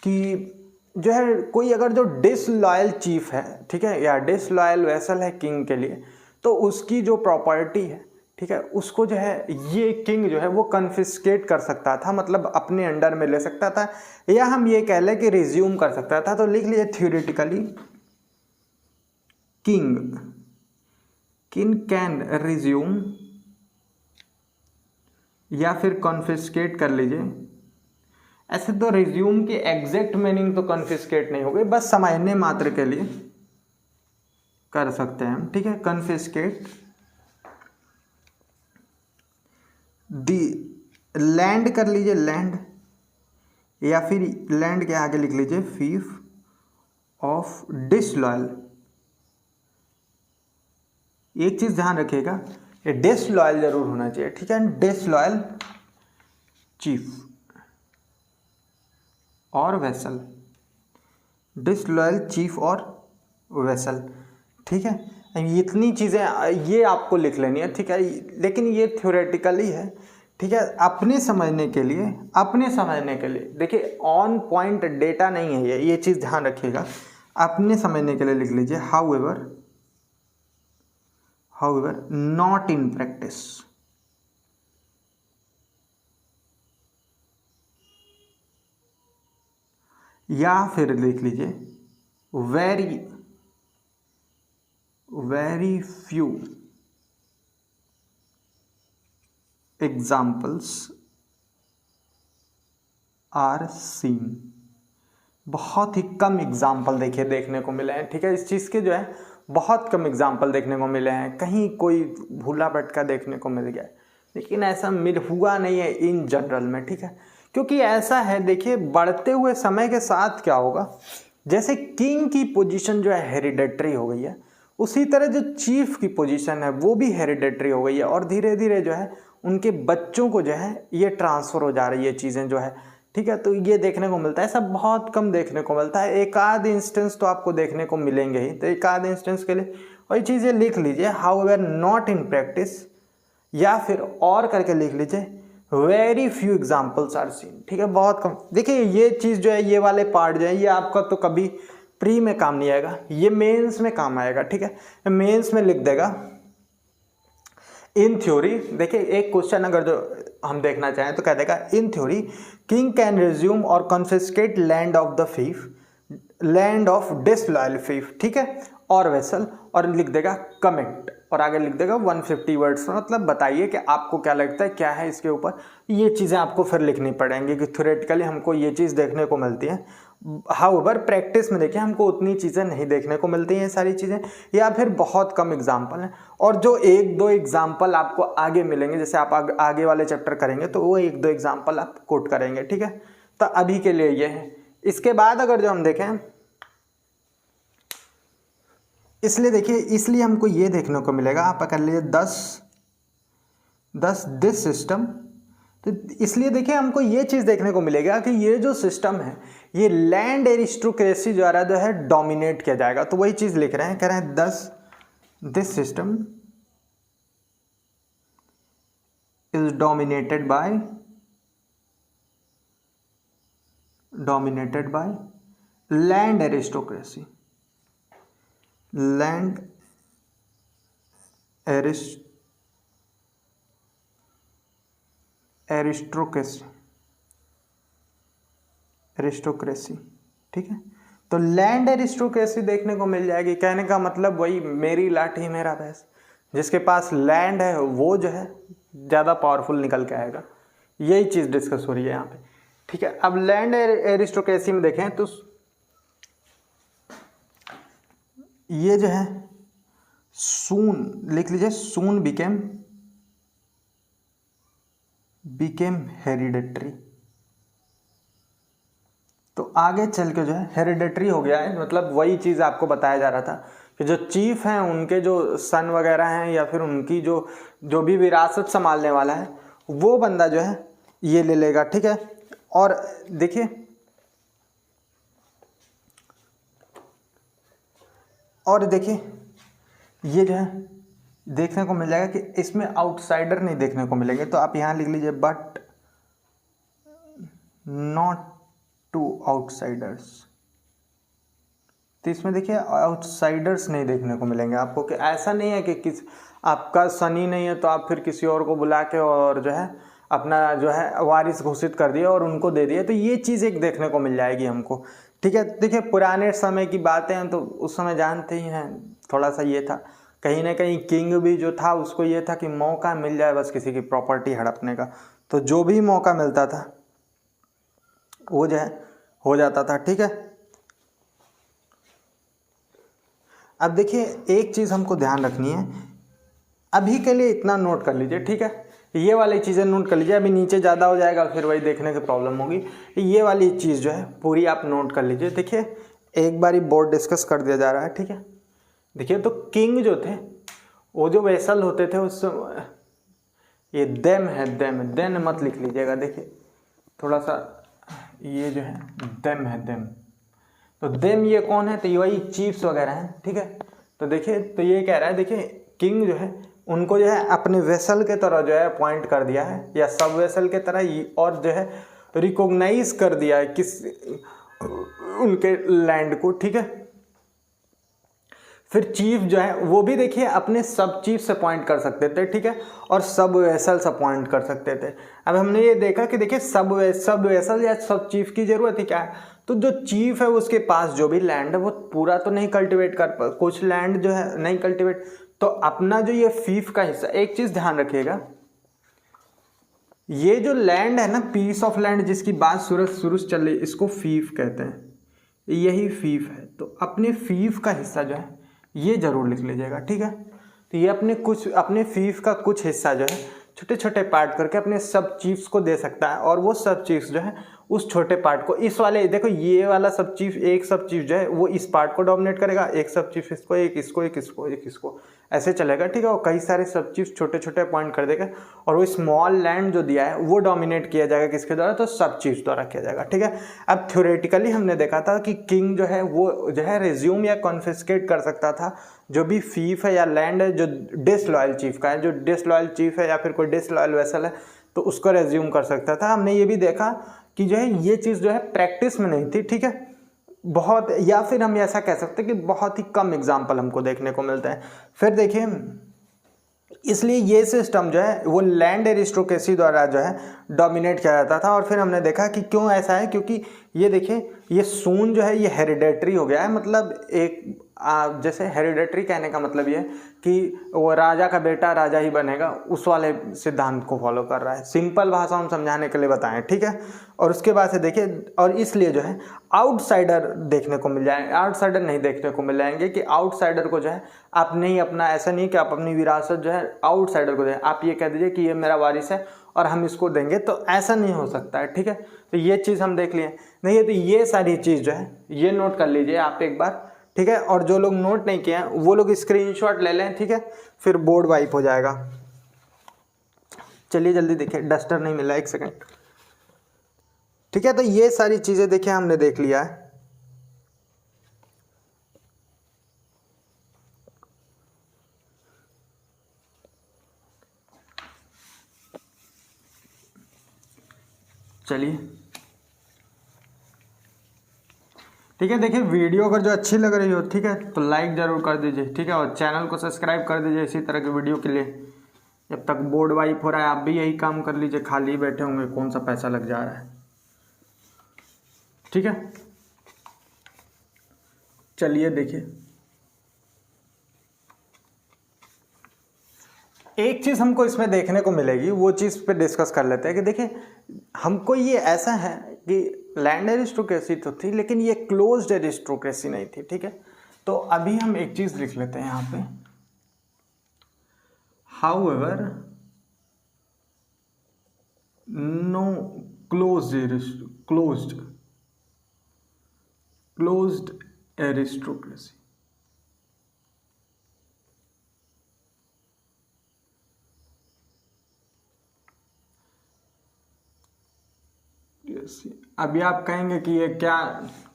कि जो है कोई अगर जो डिसलॉयल चीफ है, ठीक है, या डिसलॉयल वेसल है किंग के लिए, तो उसकी जो प्रॉपर्टी है, ठीक है, उसको जो है ये किंग जो है वो कन्फिस्केट कर सकता था, मतलब अपने अंडर में ले सकता था, या हम ये कह लें कि रिज्यूम कर सकता था। तो लिख लीजिए थ्योरेटिकली किंग कैन रिज्यूम या फिर कॉन्फिस्केट कर लीजिए। ऐसे तो रिज्यूम की एग्जैक्ट मीनिंग तो कॉन्फिस्केट नहीं हो गई, बस समझने मात्र के लिए कर सकते हैं हम, ठीक है। कॉन्फिस्केट दी लैंड कर लीजिए, लैंड, या फिर लैंड के आगे लिख लीजिए फीफ ऑफ डिसलॉयल। एक चीज ध्यान रखिएगा, ये डिसलॉयल जरूर होना चाहिए, ठीक है, डिसलॉयल चीफ और वेसल, डिसलॉयल चीफ और वेसल, ठीक है। इतनी चीज़ें ये आपको लिख लेनी है, ठीक है, लेकिन ये थ्योरेटिकली है, ठीक है, अपने समझने के लिए देखिए ऑन पॉइंट डेटा नहीं है ये चीज़ ध्यान रखिएगा, अपने समझने के लिए लिख लीजिए हाउएवर नॉट इन प्रैक्टिस। या फिर लिख लीजिए very few examples are seen. बहुत ही कम एग्जाम्पल देखने को मिले हैं, ठीक है, इस चीज़ के जो है बहुत कम एग्जाम्पल देखने को मिले हैं, कहीं कोई भूला भटका देखने को मिल गया, लेकिन ऐसा हुआ नहीं है इन जनरल में, ठीक है। क्योंकि ऐसा है, देखिए बढ़ते हुए समय के साथ क्या होगा, जैसे किंग की पोजीशन जो है हेरिडेटरी हो गई है, उसी तरह जो चीफ की पोजीशन है वो भी हेरिडेटरी हो गई है, और धीरे धीरे जो है उनके बच्चों को जो है ये ट्रांसफ़र हो जा रही है चीज़ें जो है, ठीक है। तो ये देखने को मिलता है, सब बहुत कम देखने को मिलता है, एक आध इंस्टेंस तो आपको देखने को मिलेंगे ही, तो एक आध इंस्टेंस के लिए वही चीज़ें लिख लीजिए हाउएवर नॉट इन प्रैक्टिस, या फिर और करके लिख लीजिए very few examples are seen, ठीक है, बहुत कम। देखिए ये चीज़ जो है, ये वाले पार्ट जो है, ये आपका तो कभी प्री में काम नहीं आएगा, ये मेंस में काम आएगा, ठीक है। मेंस में लिख देगा इन थ्योरी, देखिए एक क्वेश्चन अगर जो हम देखना चाहें तो कह देगा in theory king can resume और कॉन्फिस्केट लैंड ऑफ डिसलॉयल फीफ, ठीक है, और वेसल, और लिख देगा कमेंट, और आगे लिख देगा 150 वर्ड्स में, मतलब बताइए कि आपको क्या लगता है, क्या है इसके ऊपर। ये चीज़ें आपको फिर लिखनी पड़ेंगी कि थ्योरेटिकली हमको ये चीज़ देखने को मिलती है, हाउएवर प्रैक्टिस में देखिए हमको उतनी चीज़ें नहीं देखने को मिलती हैं, सारी चीज़ें, या फिर बहुत कम एग्जाम्पल हैं, और जो एक दो एग्जाम्पल आपको आगे मिलेंगे, जैसे आप आगे वाले चैप्टर करेंगे तो वो एक दो एग्जाम्पल आप कोट करेंगे, ठीक है। तो अभी के लिए ये है। इसके बाद अगर जो हम देखें इसलिए देखिए, इसलिए हमको ये देखने को मिलेगा, आप कर लीजिए 10 दिस सिस्टम। तो इसलिए देखिए हमको ये चीज़ देखने को मिलेगा कि ये जो सिस्टम है ये लैंड एरिस्टोक्रेसी द्वारा जो है डोमिनेट किया जाएगा। तो वही चीज़ लिख रहे हैं, कह रहे हैं 10 this system is dominated by land aristocracy. Land aristocracy, ठीक है। तो लैंड एरिस्टोक्रेसी देखने को मिल जाएगी। कहने का मतलब वही, मेरी लाठी मेरा भैंस, जिसके पास लैंड है वो जो है ज़्यादा पावरफुल निकल के आएगा। यही चीज़ डिस्कस हो रही है यहाँ पे, ठीक है। अब लैंड एरिस्टोक्रेसी में देखें तो ये जो है सून, लिख लीजिए, सून बिकेम हेरिडेटरी। तो आगे चल के जो है हेरिडेटरी हो गया है। मतलब वही चीज़ आपको बताया जा रहा था कि जो चीफ हैं उनके जो सन वगैरह हैं या फिर उनकी जो भी विरासत संभालने वाला है वो बंदा जो है ये ले लेगा, ठीक है। और देखिए, ये जो है देखने को मिल जाएगा कि इसमें आउटसाइडर नहीं देखने को मिलेंगे। तो आप यहाँ लिख लीजिए बट नॉट टू आउटसाइडर्स। तो इसमें देखिए आउटसाइडर्स नहीं देखने को मिलेंगे आपको, कि ऐसा नहीं है कि आपका सन ही नहीं है तो आप फिर किसी और को बुला के और जो है अपना जो है वारिस घोषित कर दिया और उनको दे दिया। तो ये चीज़ एक देखने को मिल जाएगी हमको, ठीक है। देखिए पुराने समय की बातें हैं तो उस समय जानते ही हैं, थोड़ा सा ये था, कहीं ना कहीं किंग भी जो था उसको ये था कि मौका मिल जाए बस किसी की प्रॉपर्टी हड़पने का। तो जो भी मौका मिलता था वो जो है हो जाता था, ठीक है। अब देखिए एक चीज़ हमको ध्यान रखनी है, अभी के लिए इतना नोट कर लीजिए, ठीक है। ये वाली चीज़ें नोट कर लीजिए, अभी नीचे ज़्यादा हो जाएगा फिर वही देखने की प्रॉब्लम होगी। ये वाली चीज़ जो है पूरी आप नोट कर लीजिए। देखिए एक बारी बोर्ड डिस्कस कर दिया जा रहा है, ठीक है। देखिए तो किंग जो थे वो जो वेसल होते थे उस ये देम है, देन मत लिख लीजिएगा। देखिए थोड़ा सा ये जो है देम है, तो देम ये कौन है, तो ये वही चीफ्स वगैरह हैं, ठीक है। तो देखिए तो ये कह रहा है, देखिए किंग जो है उनको जो है अपने वेसल के तरह जो है अपॉइंट कर दिया है या सब वेसल के तरह, और जो है रिकॉग्नाइज कर दिया है किस उनके लैंड को, ठीक है। फिर चीफ जो है वो भी देखिए अपने सब चीफ से अपॉइंट कर सकते थे, ठीक है, और सब वेसल्स अपॉइंट कर सकते थे। अब हमने ये देखा कि देखिए सब वेसल या सब चीफ की जरूरत ही क्या है, तो जो चीफ है उसके पास जो भी लैंड है वो पूरा तो नहीं कल्टिवेट कर पा, कुछ लैंड जो है नहीं कल्टिवेट, तो अपना जो ये फीफ का हिस्सा, एक चीज ध्यान रखिएगा, ये जो लैंड है ना, पीस ऑफ लैंड जिसकी बात शुरू चल रही, इसको फीफ कहते हैं, यही फीफ है। तो अपने फीफ का हिस्सा जो है ये जरूर लिख लीजिएगा, ठीक है। तो ये अपने फीफ का कुछ हिस्सा जो है छोटे छोटे पार्ट करके अपने सब चीफ्स को दे सकता है, और वो सब चीफ्स जो है उस छोटे पार्ट को, इस वाले देखो ये वाला सब चीफ, एक सब चीफ जो है वो इस पार्ट को डोमिनेट करेगा, एक सब चीफ इसको, एक इसको, एक इसको, एक इसको, ऐसे चलेगा, ठीक है। और कई सारे सब चीफ छोटे छोटे पॉइंट कर देगा और वो स्मॉल लैंड जो दिया है वो डोमिनेट किया जाएगा किसके द्वारा, तो सब चीफ द्वारा किया जाएगा, ठीक है। अब थ्योरेटिकली हमने देखा था कि किंग जो है वो जो है रिज्यूम या कॉन्फिस्केट कर सकता था जो भी फीफ है या लैंड है जो डिसलॉयल चीफ का है, जो डिसलॉयल चीफ है या फिर कोई डिसलॉयल वेसल है तो उसको रिज्यूम कर सकता था। हमने ये भी देखा कि जो है ये चीज़ जो है प्रैक्टिस में नहीं थी, ठीक है, बहुत, या फिर हम ऐसा कह सकते हैं कि बहुत ही कम एग्जाम्पल हमको देखने को मिलते हैं। फिर देखिए इसलिए ये सिस्टम जो है वो लैंड एरिस्टोक्रेसी द्वारा जो है डोमिनेट किया जाता था। और फिर हमने देखा कि क्यों ऐसा है, क्योंकि ये देखिए ये सून जो है ये हेरिडेटरी हो गया है, मतलब एक जैसे हेरिडेटरी कहने का मतलब ये कि वो राजा का बेटा राजा ही बनेगा, उस वाले सिद्धांत को फॉलो कर रहा है। सिंपल भाषा हम समझाने के लिए बताएं, ठीक है। और उसके बाद से देखिए, और इसलिए जो है आउटसाइडर देखने को मिल जाएंगे, आउटसाइडर नहीं देखने को मिल जाएंगे, कि आउटसाइडर को जो है आप नहीं अपना, ऐसा नहीं कि आप अपनी विरासत जो है आउटसाइडर को दें, आप ये कह दीजिए कि ये मेरा वारिस है और हम इसको देंगे, तो ऐसा नहीं हो सकता है, ठीक है। तो ये चीज़ हम देख लिए नहीं है, तो ये सारी चीज़ जो है ये नोट कर लीजिए आप एक बार, ठीक है। और जो लोग नोट नहीं किए हैं वो लोग स्क्रीनशॉट ले लें, ठीक है, फिर बोर्ड वाइप हो जाएगा। चलिए जल्दी देखिए, डस्टर नहीं मिला, एक सेकेंड। ठीक है, तो ये सारी चीजें देखिए हमने देख लिया है। चलिए ठीक है, देखिए वीडियो अगर जो अच्छी लग रही हो, ठीक है, तो लाइक जरूर कर दीजिए, ठीक है, और चैनल को सब्सक्राइब कर दीजिए इसी तरह की वीडियो के लिए। जब तक बोर्ड वाइप हो रहा है आप भी यही काम कर लीजिए, खाली बैठे होंगे, कौन सा पैसा लग जा रहा है। ठीक है, चलिए देखिए, एक चीज़ हमको इसमें देखने को मिलेगी, वो चीज़ पे डिस्कस कर लेते हैं कि देखिए हमको ये ऐसा है कि लैंड एरिस्टोक्रेसी तो थी लेकिन ये क्लोज्ड एरिस्टोक्रेसी नहीं थी। ठीक है, तो अभी हम एक चीज़ लिख लेते हैं यहाँ पे, हाउएवर नो क्लोज्ड एरिस्टोक्रेसी। अभी आप कहेंगे कि ये क्या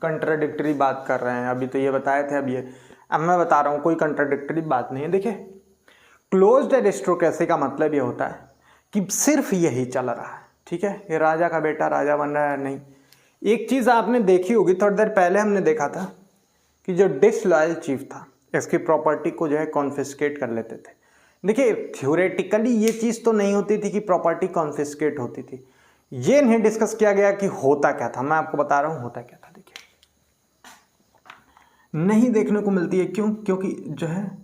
कंट्राडिक्टरी बात कर रहे हैं, अभी तो ये बताए थे, अब मैं बता रहा हूँ कोई कंट्राडिक्टरी बात नहीं है। देखिए क्लोज्ड एरिस्टोक्रेसी का मतलब ये होता है कि सिर्फ यही चल रहा है। ठीक है, ये राजा का बेटा राजा बन रहा है, नहीं। एक चीज़ आपने देखी होगी, थोड़ी देर पहले हमने देखा था कि जो डिसलॉयल चीफ था इसकी प्रॉपर्टी को जो है कॉन्फिस्केट कर लेते थे। देखिए थ्योरेटिकली ये चीज़ तो नहीं होती थी कि प्रॉपर्टी कॉन्फिस्केट होती थी, ये नहीं डिस्कस किया गया कि होता क्या था। मैं आपको बता रहा हूं होता क्या था। देखिए नहीं देखने को मिलती है, क्यों? क्योंकि जो है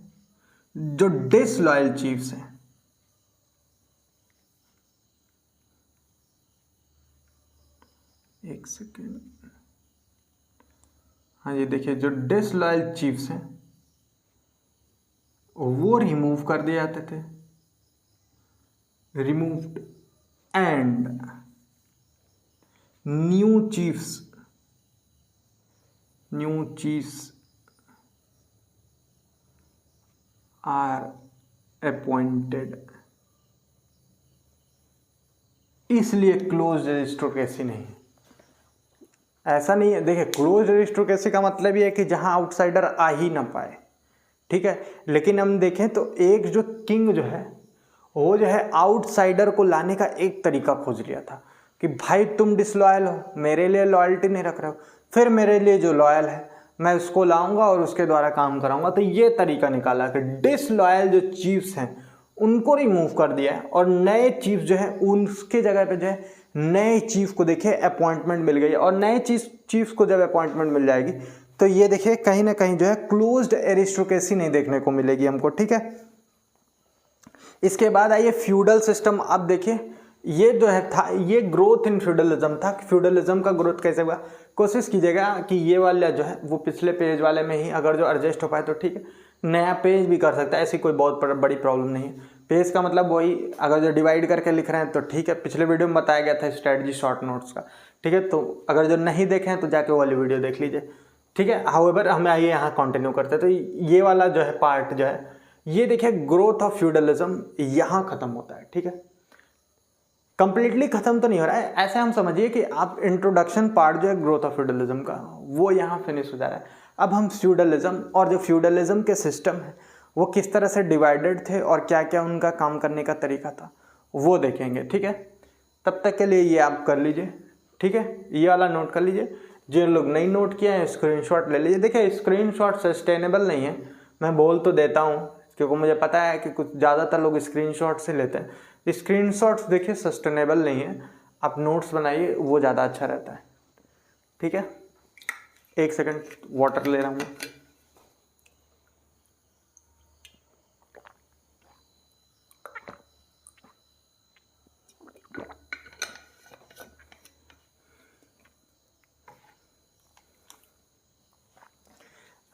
जो डिसलॉयल चीफ्स हैं, एक सेकेंड, हाँ ये देखिए, जो डिसलॉयल चीफ्स हैं वो रिमूव कर दिए जाते थे, removed, and new chiefs are appointed. इसलिए क्लोज्ड एरिस्टोक्रेसी नहीं, ऐसा नहीं है। देखिए क्लोज्ड एरिस्टोक्रेसी का मतलब ये है कि जहां आउटसाइडर आ ही ना पाए। ठीक है, लेकिन हम देखें तो एक जो किंग जो है वो जो है आउटसाइडर को लाने का एक तरीका खोज लिया था कि भाई तुम डिसलॉयल हो, मेरे लिए लॉयल्टी नहीं रख रहे हो, फिर मेरे लिए जो लॉयल है मैं उसको लाऊंगा और उसके द्वारा काम कराऊंगा। तो ये तरीका निकाला कि डिसलॉयल जो चीफ्स हैं उनको रिमूव कर दिया है और नए चीफ जो है उसके जगह पे जो है नए चीफ को देखिए अपॉइंटमेंट मिल गई। और नए चीफ को जब अपॉइंटमेंट मिल जाएगी तो ये देखिए कहीं ना कहीं जो है क्लोज्ड एरिस्टोक्रेसी नहीं देखने को मिलेगी हमको। ठीक है, इसके बाद आइए फ्यूडल सिस्टम। अब देखिए ये जो है था, ये ग्रोथ इन फ्यूडलिज्म था। फ्यूडलिज्म का ग्रोथ कैसे हुआ, कोशिश कीजिएगा कि ये वाला जो है वो पिछले पेज वाले में ही अगर जो एडजस्ट हो पाए तो ठीक है, नया पेज भी कर सकता है, ऐसी कोई बहुत बड़ी प्रॉब्लम नहीं है। पेज का मतलब वही, अगर जो डिवाइड करके लिख रहे हैं तो ठीक है, पिछले वीडियो में बताया गया था स्ट्रेटजी शॉर्ट नोट्स का। ठीक है, तो अगर जो नहीं देखे हैं तो जाके वो वाली वीडियो देख लीजिए। ठीक है, हाउएवर हम आइए यहाँ कंटिन्यू करते हैं। तो ये वाला जो है पार्ट जो है ये देखिए ग्रोथ ऑफ फ्यूडलिज्म यहाँ खत्म होता है। ठीक है, कंप्लीटली खत्म तो नहीं हो रहा है, ऐसे हम समझिए कि आप इंट्रोडक्शन पार्ट जो है ग्रोथ ऑफ फ्यूडलिज्म का वो यहाँ फिनिश हो जा रहा है। अब हम फ्यूडलिज्म और जो फ्यूडलिज्म के सिस्टम है वो किस तरह से डिवाइडेड थे और क्या क्या उनका काम करने का तरीका था वो देखेंगे। ठीक है, तब तक के लिए ये आप कर लीजिए। ठीक है, ये वाला नोट कर लीजिए, जो लोग नहीं नोट किए हैं स्क्रीनशॉट ले लीजिए। देखिए स्क्रीनशॉट सस्टेनेबल नहीं है, मैं बोल तो देता हूँ क्योंकि मुझे पता है कि कुछ ज़्यादातर लोग स्क्रीनशॉट से लेते हैं। स्क्रीनशॉट्स देखिए सस्टेनेबल नहीं है, आप नोट्स बनाइए, वो ज़्यादा अच्छा रहता है। ठीक है, एक सेकंड वाटर ले रहा हूँ।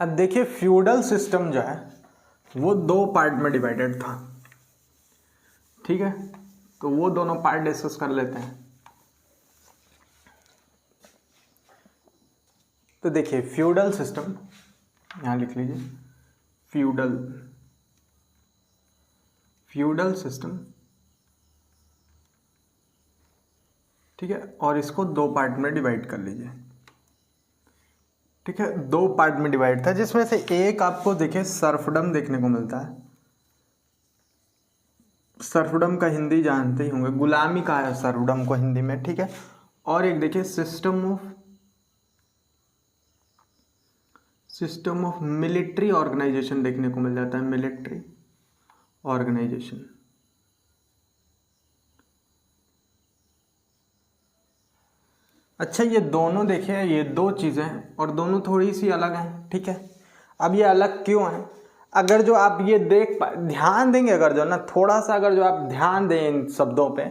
अब देखिए फ्यूडल सिस्टम जो है वो दो पार्ट में डिवाइडेड था। ठीक है, तो वो दोनों पार्ट डिस्कस कर लेते हैं। तो देखिए फ्यूडल सिस्टम यहाँ लिख लीजिए फ्यूडल सिस्टम, ठीक है। और इसको दो पार्ट में डिवाइड कर लीजिए, ठीक है। दो पार्ट में डिवाइड था, जिसमें से एक आपको देखिए सर्फडम देखने को मिलता है। सर्फडम का हिंदी जानते ही होंगे, गुलामी कहा है सर्फडम को हिंदी में, ठीक है। और एक देखिए सिस्टम ऑफ मिलिट्री ऑर्गेनाइजेशन देखने को मिल जाता है, मिलिट्री ऑर्गेनाइजेशन। अच्छा, ये दोनों देखिए, ये दो चीज़ें हैं और दोनों थोड़ी सी अलग हैं, ठीक है। अब ये अलग क्यों हैं? अगर जो आप ये ध्यान देंगे, अगर जो ना थोड़ा सा अगर जो आप ध्यान दें इन शब्दों पे,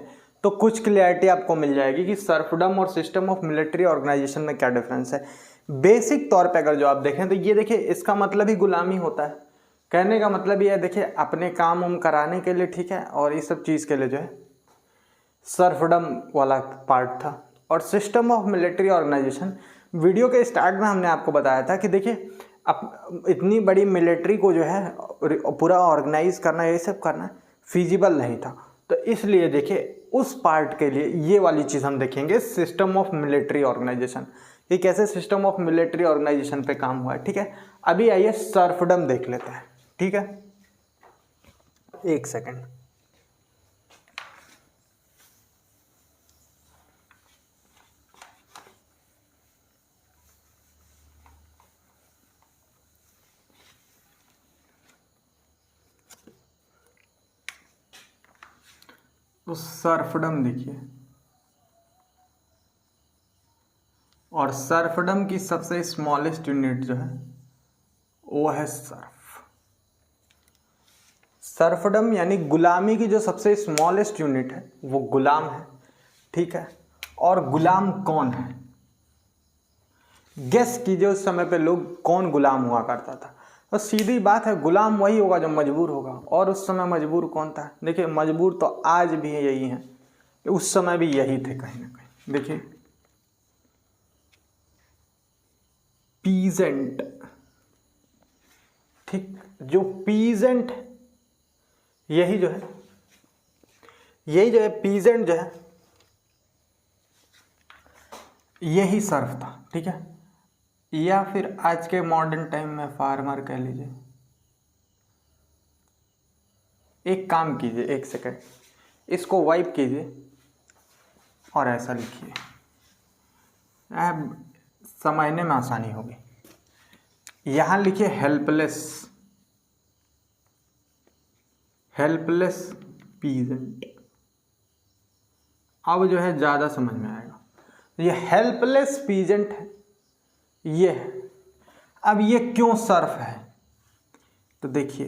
तो कुछ क्लियरिटी आपको मिल जाएगी कि सर्फडम और सिस्टम ऑफ मिलिट्री ऑर्गेनाइजेशन में क्या डिफरेंस है। बेसिक तौर पे अगर जो आप देखें तो ये देखिए, इसका मतलब ही गुलामी होता है। कहने का मतलब ये है, देखिए अपने काम उम कराने के लिए, ठीक है, और इस सब चीज़ के लिए जो है सर्फडम वाला पार्ट था। और system of military organisation, video के स्टार्ट में हमने आपको बताया था कि देखिए अब इतनी बड़ी मिलिट्री को जो है पूरा ऑर्गेनाइज करना, ये सब करना फिजिबल नहीं था। तो इसलिए देखिए उस पार्ट के लिए ये वाली चीज़ हम देखेंगे, सिस्टम ऑफ मिलिट्री ऑर्गेनाइजेशन, ये कैसे सिस्टम ऑफ मिलिट्री ऑर्गेनाइजेशन पे काम हुआ है, ठीक है। अभी आइए सर्फडम देख लेते हैं, ठीक है। एक सेकेंड। तो सर्फडम देखिए, और सर्फडम की सबसे स्मॉलेस्ट यूनिट जो है वो है सर्फडम यानी गुलामी की जो सबसे स्मॉलेस्ट यूनिट है वो गुलाम है, ठीक है। और गुलाम कौन है? गेस कीजिए उस समय पे लोग कौन गुलाम हुआ करता था। तो सीधी बात है, गुलाम वही होगा जो मजबूर होगा। और उस समय मजबूर कौन था? देखिए मजबूर तो आज भी यही है, उस समय भी यही थे कहीं ना कहीं। देखिए पीजेंट, ठीक, जो पीजेंट यही जो है पीजेंट जो है यही सर्फ था, ठीक है। या फिर आज के मॉडर्न टाइम में फार्मर कह लीजिए। एक काम कीजिए, एक सेकंड, इसको वाइप कीजिए और ऐसा लिखिए, समझने में आसानी होगी। यहां लिखिए हेल्पलेस पीजेंट। अब जो है ज्यादा समझ में आएगा। ये हेल्पलेस पीजेंट है, ये है। अब ये क्यों सर्फ है? तो देखिए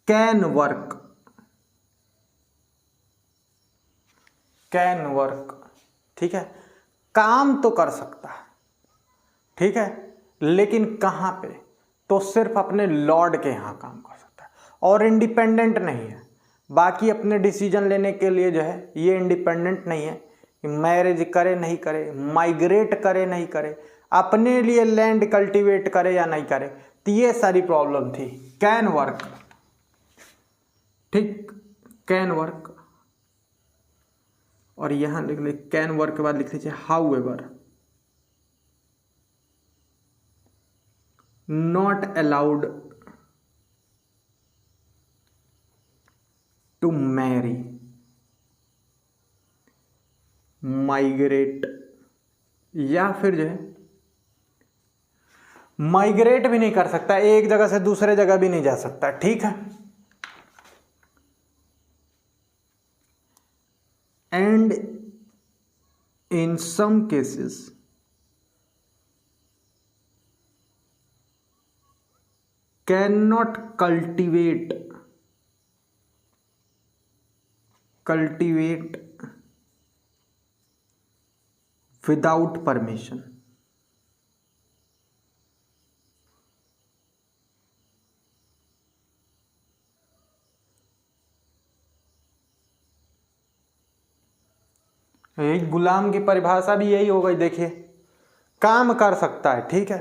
कैन वर्क, ठीक है, काम तो कर सकता है, ठीक है, लेकिन कहां पे? तो सिर्फ अपने लॉर्ड के यहां काम कर सकता है और इंडिपेंडेंट नहीं है। बाकी अपने डिसीजन लेने के लिए जो है ये इंडिपेंडेंट नहीं है कि मैरिज करे नहीं करे, माइग्रेट करे नहीं करे, अपने लिए लैंड कल्टीवेट करे या नहीं करे। तो ये सारी प्रॉब्लम थी। कैन वर्क, ठीक, कैन वर्क। और यहां लिख ले कैन वर्क के बाद लिख लीजिए however not allowed to marry, migrate, या फिर जो है माइग्रेट भी नहीं कर सकता, एक जगह से दूसरे जगह भी नहीं जा सकता, ठीक है। And in some cases can not cultivate without permission. यही गुलाम की परिभाषा भी यही हो गई। देखिए काम कर सकता है, ठीक है,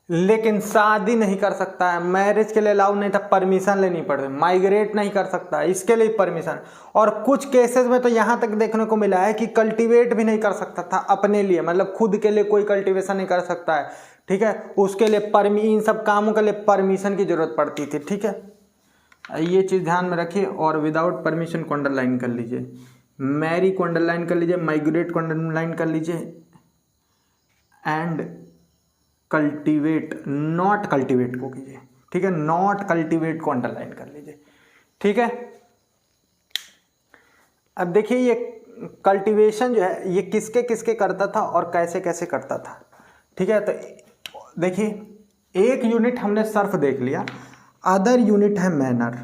लेकिन शादी नहीं कर सकता है, मैरिज के लिए अलाउ नहीं था, परमिशन लेनी पड़ती, माइग्रेट नहीं कर सकता है, इसके लिए परमिशन। और कुछ केसेस में तो यहाँ तक देखने को मिला है कि कल्टीवेट भी नहीं कर सकता था अपने लिए, मतलब खुद के लिए कोई कल्टीवेशन नहीं कर सकता है, ठीक है, उसके लिए इन सब कामों के लिए परमिशन की जरूरत पड़ती थी, ठीक है, ये चीज़ ध्यान में रखिए। और विदाउट परमिशन को अंडरलाइन कर लीजिए, मैरी को अंडरलाइन कर लीजिए, माइग्रेट को अंडरलाइन कर लीजिए, एंड कल्टीवेट, नॉट कल्टीवेट को कीजिए, ठीक है, नॉट कल्टीवेट को अंडरलाइन कर लीजिए, ठीक है। अब देखिए ये कल्टीवेशन जो है ये किसके किसके करता था और कैसे कैसे करता था, ठीक है। तो देखिए एक यूनिट हमने सर्फ देख लिया, अदर यूनिट है मैनर।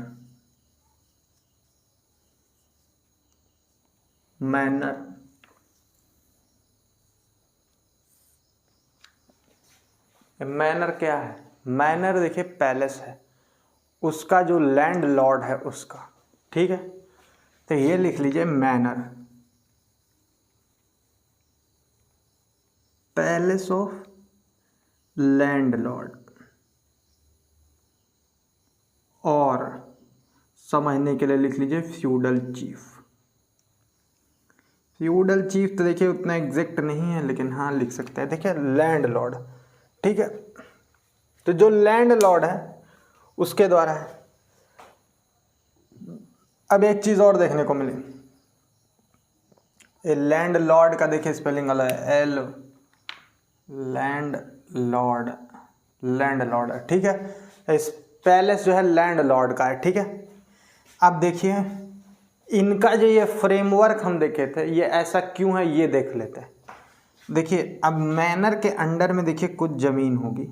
मैनर क्या है? मैनर देखिए पैलेस है, उसका जो लैंड लॉर्ड है उसका, ठीक है। तो ये लिख लीजिए manner, palace of land Lord. और समझने के लिए लिख लीजिए फ्यूडल चीफ। फ्यूडल चीफ तो देखिए उतना एग्जैक्ट नहीं है, लेकिन हाँ लिख सकते हैं, देखिए लैंड लॉर्ड, ठीक है। तो जो लैंड लॉर्ड है उसके द्वारा है। अब एक चीज और देखने को मिली, ये लैंड लॉर्ड का देखिए स्पेलिंग अलग है, L land Lord, land Lord, ठीक है। इस पैलेस जो है लैंड लॉर्ड का है, ठीक है। अब देखिए इनका जो ये फ्रेमवर्क हम देखे थे ये ऐसा क्यों है ये देख लेते हैं। देखिए अब मैनर के अंडर में देखिए कुछ जमीन होगी,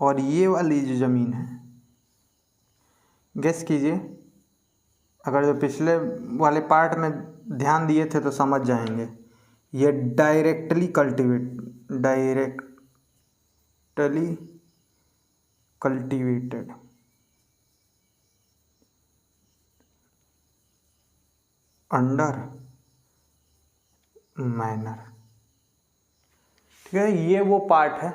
और ये वाली जो जमीन है, गेस कीजिए, अगर जो पिछले वाले पार्ट में ध्यान दिए थे तो समझ जाएंगे, ये डायरेक्टली कल्टीवेटेड अंडर मैनर, ठीक है। ये वो पार्ट है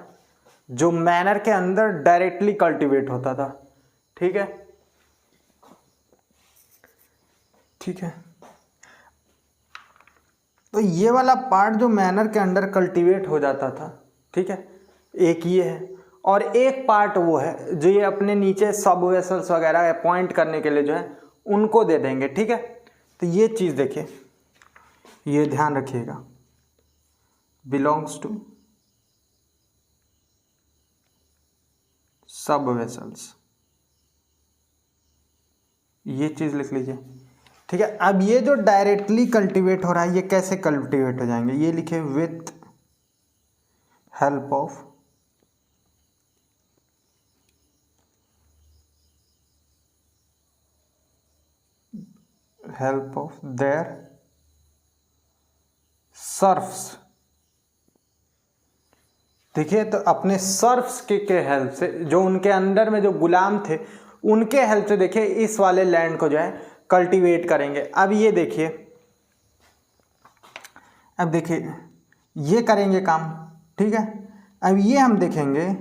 जो मैनर के अंदर डायरेक्टली कल्टीवेट होता था, ठीक है, ठीक है। तो ये वाला पार्ट जो मैनर के अंदर कल्टीवेट हो जाता था, ठीक है, एक ये है। और एक पार्ट वो है जो ये अपने नीचे सब वेसल्स वगैरह अपॉइंट करने के लिए जो है उनको दे देंगे, ठीक है। तो ये चीज़ देखिए, ये ध्यान रखिएगा, बिलोंग्स टू सब वेसल्स, ये चीज़ लिख लीजिए, ठीक है। अब ये जो डायरेक्टली कल्टीवेट हो रहा है ये कैसे कल्टीवेट हो जाएंगे, ये लिखे with help of their serfs. देखिए तो अपने सर्फ्स के हेल्प से, जो उनके अंडर में जो गुलाम थे उनके हेल्प से देखिए इस वाले लैंड को जो है कल्टीवेट करेंगे। अब ये देखिए, अब देखिए ये करेंगे काम, ठीक है। अब ये हम देखेंगे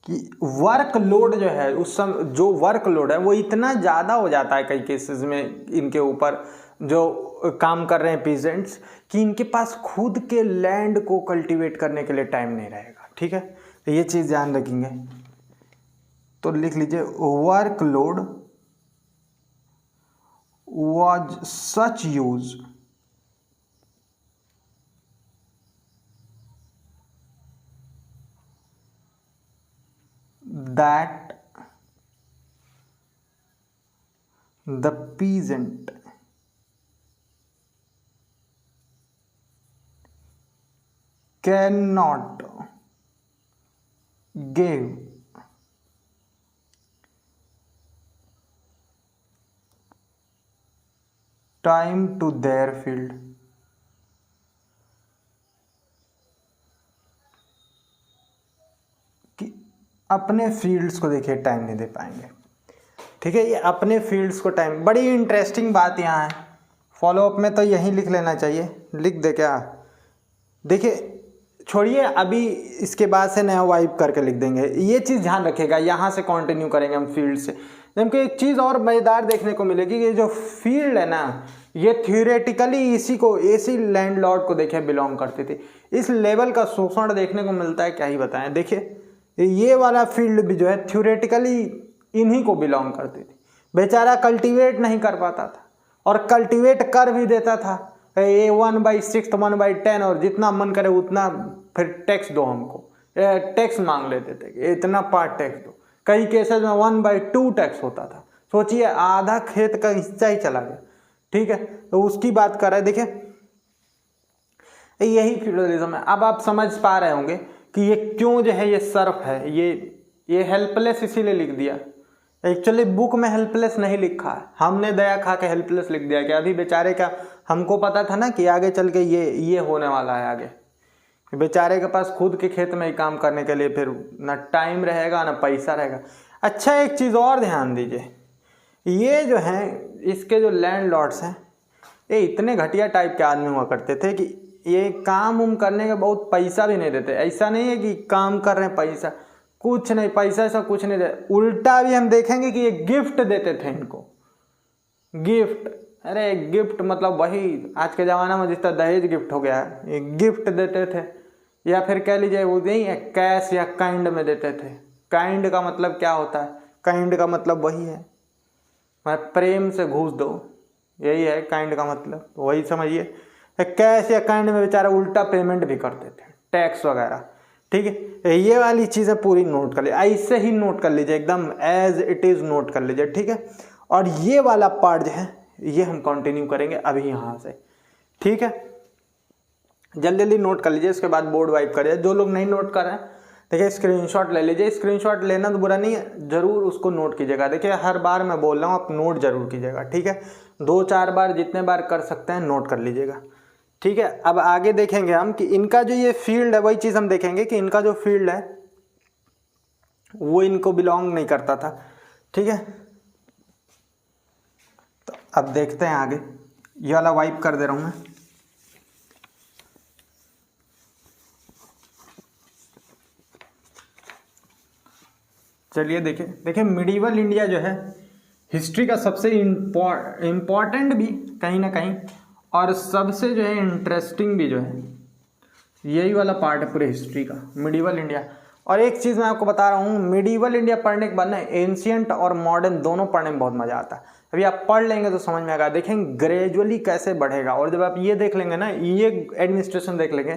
कि वर्कलोड जो है उस समय, जो वर्कलोड है वो इतना ज़्यादा हो जाता है कई केसेस में इनके ऊपर जो काम कर रहे हैं पीजेंट्स, कि इनके पास खुद के लैंड को कल्टीवेट करने के लिए टाइम नहीं रहेगा, ठीक है। तो ये चीज़ ध्यान रखेंगे, तो लिख लीजिए workload was such use that the peasant cannot give time to their field। कि अपने फील्ड्स को देखिए टाइम नहीं दे पाएंगे, ठीक है। ये अपने फील्ड्स को टाइम, बड़ी इंटरेस्टिंग बात यहाँ है, फॉलोअप में तो यहीं लिख लेना चाहिए, लिख दे क्या। देखिए छोड़िए, अभी इसके बाद से नया वाइप करके लिख देंगे, ये चीज़ ध्यान रखेगा। यहाँ से कंटिन्यू करेंगे हम फील्ड से। जबकि एक चीज़ और मज़ेदार देखने को मिलेगी, ये जो फील्ड है ना, ये थियोरेटिकली इसी लैंडलॉर्ड को देखे बिलोंग करती थी। इस लेवल का शोषण देखने को मिलता है, क्या ही बताएं। देखिए ये वाला फील्ड भी जो है थियोरेटिकली इन्हीं को बिलोंग करती थी। बेचारा कल्टीवेट नहीं कर पाता था, और कल्टीवेट कर भी देता था ये 1/6 1/10, और जितना मन करे उतना फिर टैक्स दो हमको, टैक्स मांग लेते थे, इतना पार्ट टैक्स दो। कई केसेस में 1/2 टैक्स होता था। सोचिए आधा खेत का हिस्सा ही चला गया, ठीक है। तो उसकी बात कर रहे हैं। देखिए यही फ्यूडलिज्म है। अब आप समझ पा रहे होंगे कि ये क्यों जो है ये सर्फ है, ये हेल्पलेस इसीलिए लिख दिया। एक्चुअली बुक में हेल्पलेस नहीं लिखा है, हमने दया खा के हेल्पलेस लिख दिया कि अभी बेचारे का, हमको पता था ना कि आगे चल के ये होने वाला है। आगे बेचारे के पास खुद के खेत में ही काम करने के लिए फिर ना टाइम रहेगा ना पैसा रहेगा। अच्छा एक चीज़ और ध्यान दीजिए, ये जो हैं इसके जो लैंडलॉर्ड्स हैं, ये इतने घटिया टाइप के आदमी हुआ करते थे कि ये काम उम करने का बहुत पैसा भी नहीं देते। ऐसा नहीं है कि काम कर रहे हैं पैसा, कुछ नहीं, पैसा ऐसा कुछ नहीं देते। उल्टा भी हम देखेंगे कि ये गिफ्ट देते थे इनको, गिफ्ट। अरे गिफ्ट मतलब वही आज के ज़माना में जिस तरह दहेज गिफ्ट हो गया है, ये गिफ्ट देते थे, या फिर कह लीजिए वो नहीं है कैश या काइंड में देते थे। काइंड का मतलब क्या होता है? काइंड का मतलब वही है, मैं प्रेम से घूस दो, यही है काइंड का मतलब, तो वही समझिए। कैश या काइंड में बेचारा उल्टा पेमेंट भी करते थे, टैक्स वगैरह, ठीक है। ये वाली चीज़ें पूरी नोट कर लीजिए, ऐसे ही नोट कर लीजिए, एकदम एज इट इज़ नोट कर लीजिए, ठीक है। और ये वाला पार्ट जो है ये हम कंटिन्यू करेंगे अभी यहाँ से, ठीक है। जल्दी जल्दी नोट कर लीजिए, इसके बाद बोर्ड वाइप करिए। जो लोग नहीं नोट कर रहे हैं देखिए स्क्रीनशॉट ले लीजिए। स्क्रीनशॉट लेना तो बुरा नहीं है, जरूर उसको नोट कीजिएगा। देखिए हर बार मैं बोल रहा हूँ, आप नोट जरूर कीजिएगा, ठीक है। 2-4 बार जितने बार कर सकते हैं नोट कर लीजिएगा, ठीक है। अब आगे देखेंगे हम कि इनका जो ये फील्ड है, वही चीज़ हम देखेंगे कि इनका जो फील्ड है वो इनको बिलोंग नहीं करता था, ठीक है। तो अब देखते हैं आगे, ये वाला वाइप कर दे रहा हूँ मैं। चलिए देखिए मिडीवल इंडिया जो है हिस्ट्री का सबसे इम्पॉर्टेंट भी कहीं ना कहीं, और सबसे जो है इंटरेस्टिंग भी जो है, यही वाला पार्ट है पूरे हिस्ट्री का, मिडीवल इंडिया। और एक चीज़ मैं आपको बता रहा हूँ, मिडीवल इंडिया पढ़ने के बाद ना एंशिएंट और मॉडर्न दोनों पढ़ने में बहुत मज़ा आता है। अभी आप पढ़ लेंगे तो समझ में आएगा, देखेंगे ग्रेजुअली कैसे बढ़ेगा। और जब आप ये देख लेंगे ना, ये एडमिनिस्ट्रेशन देख लेंगे,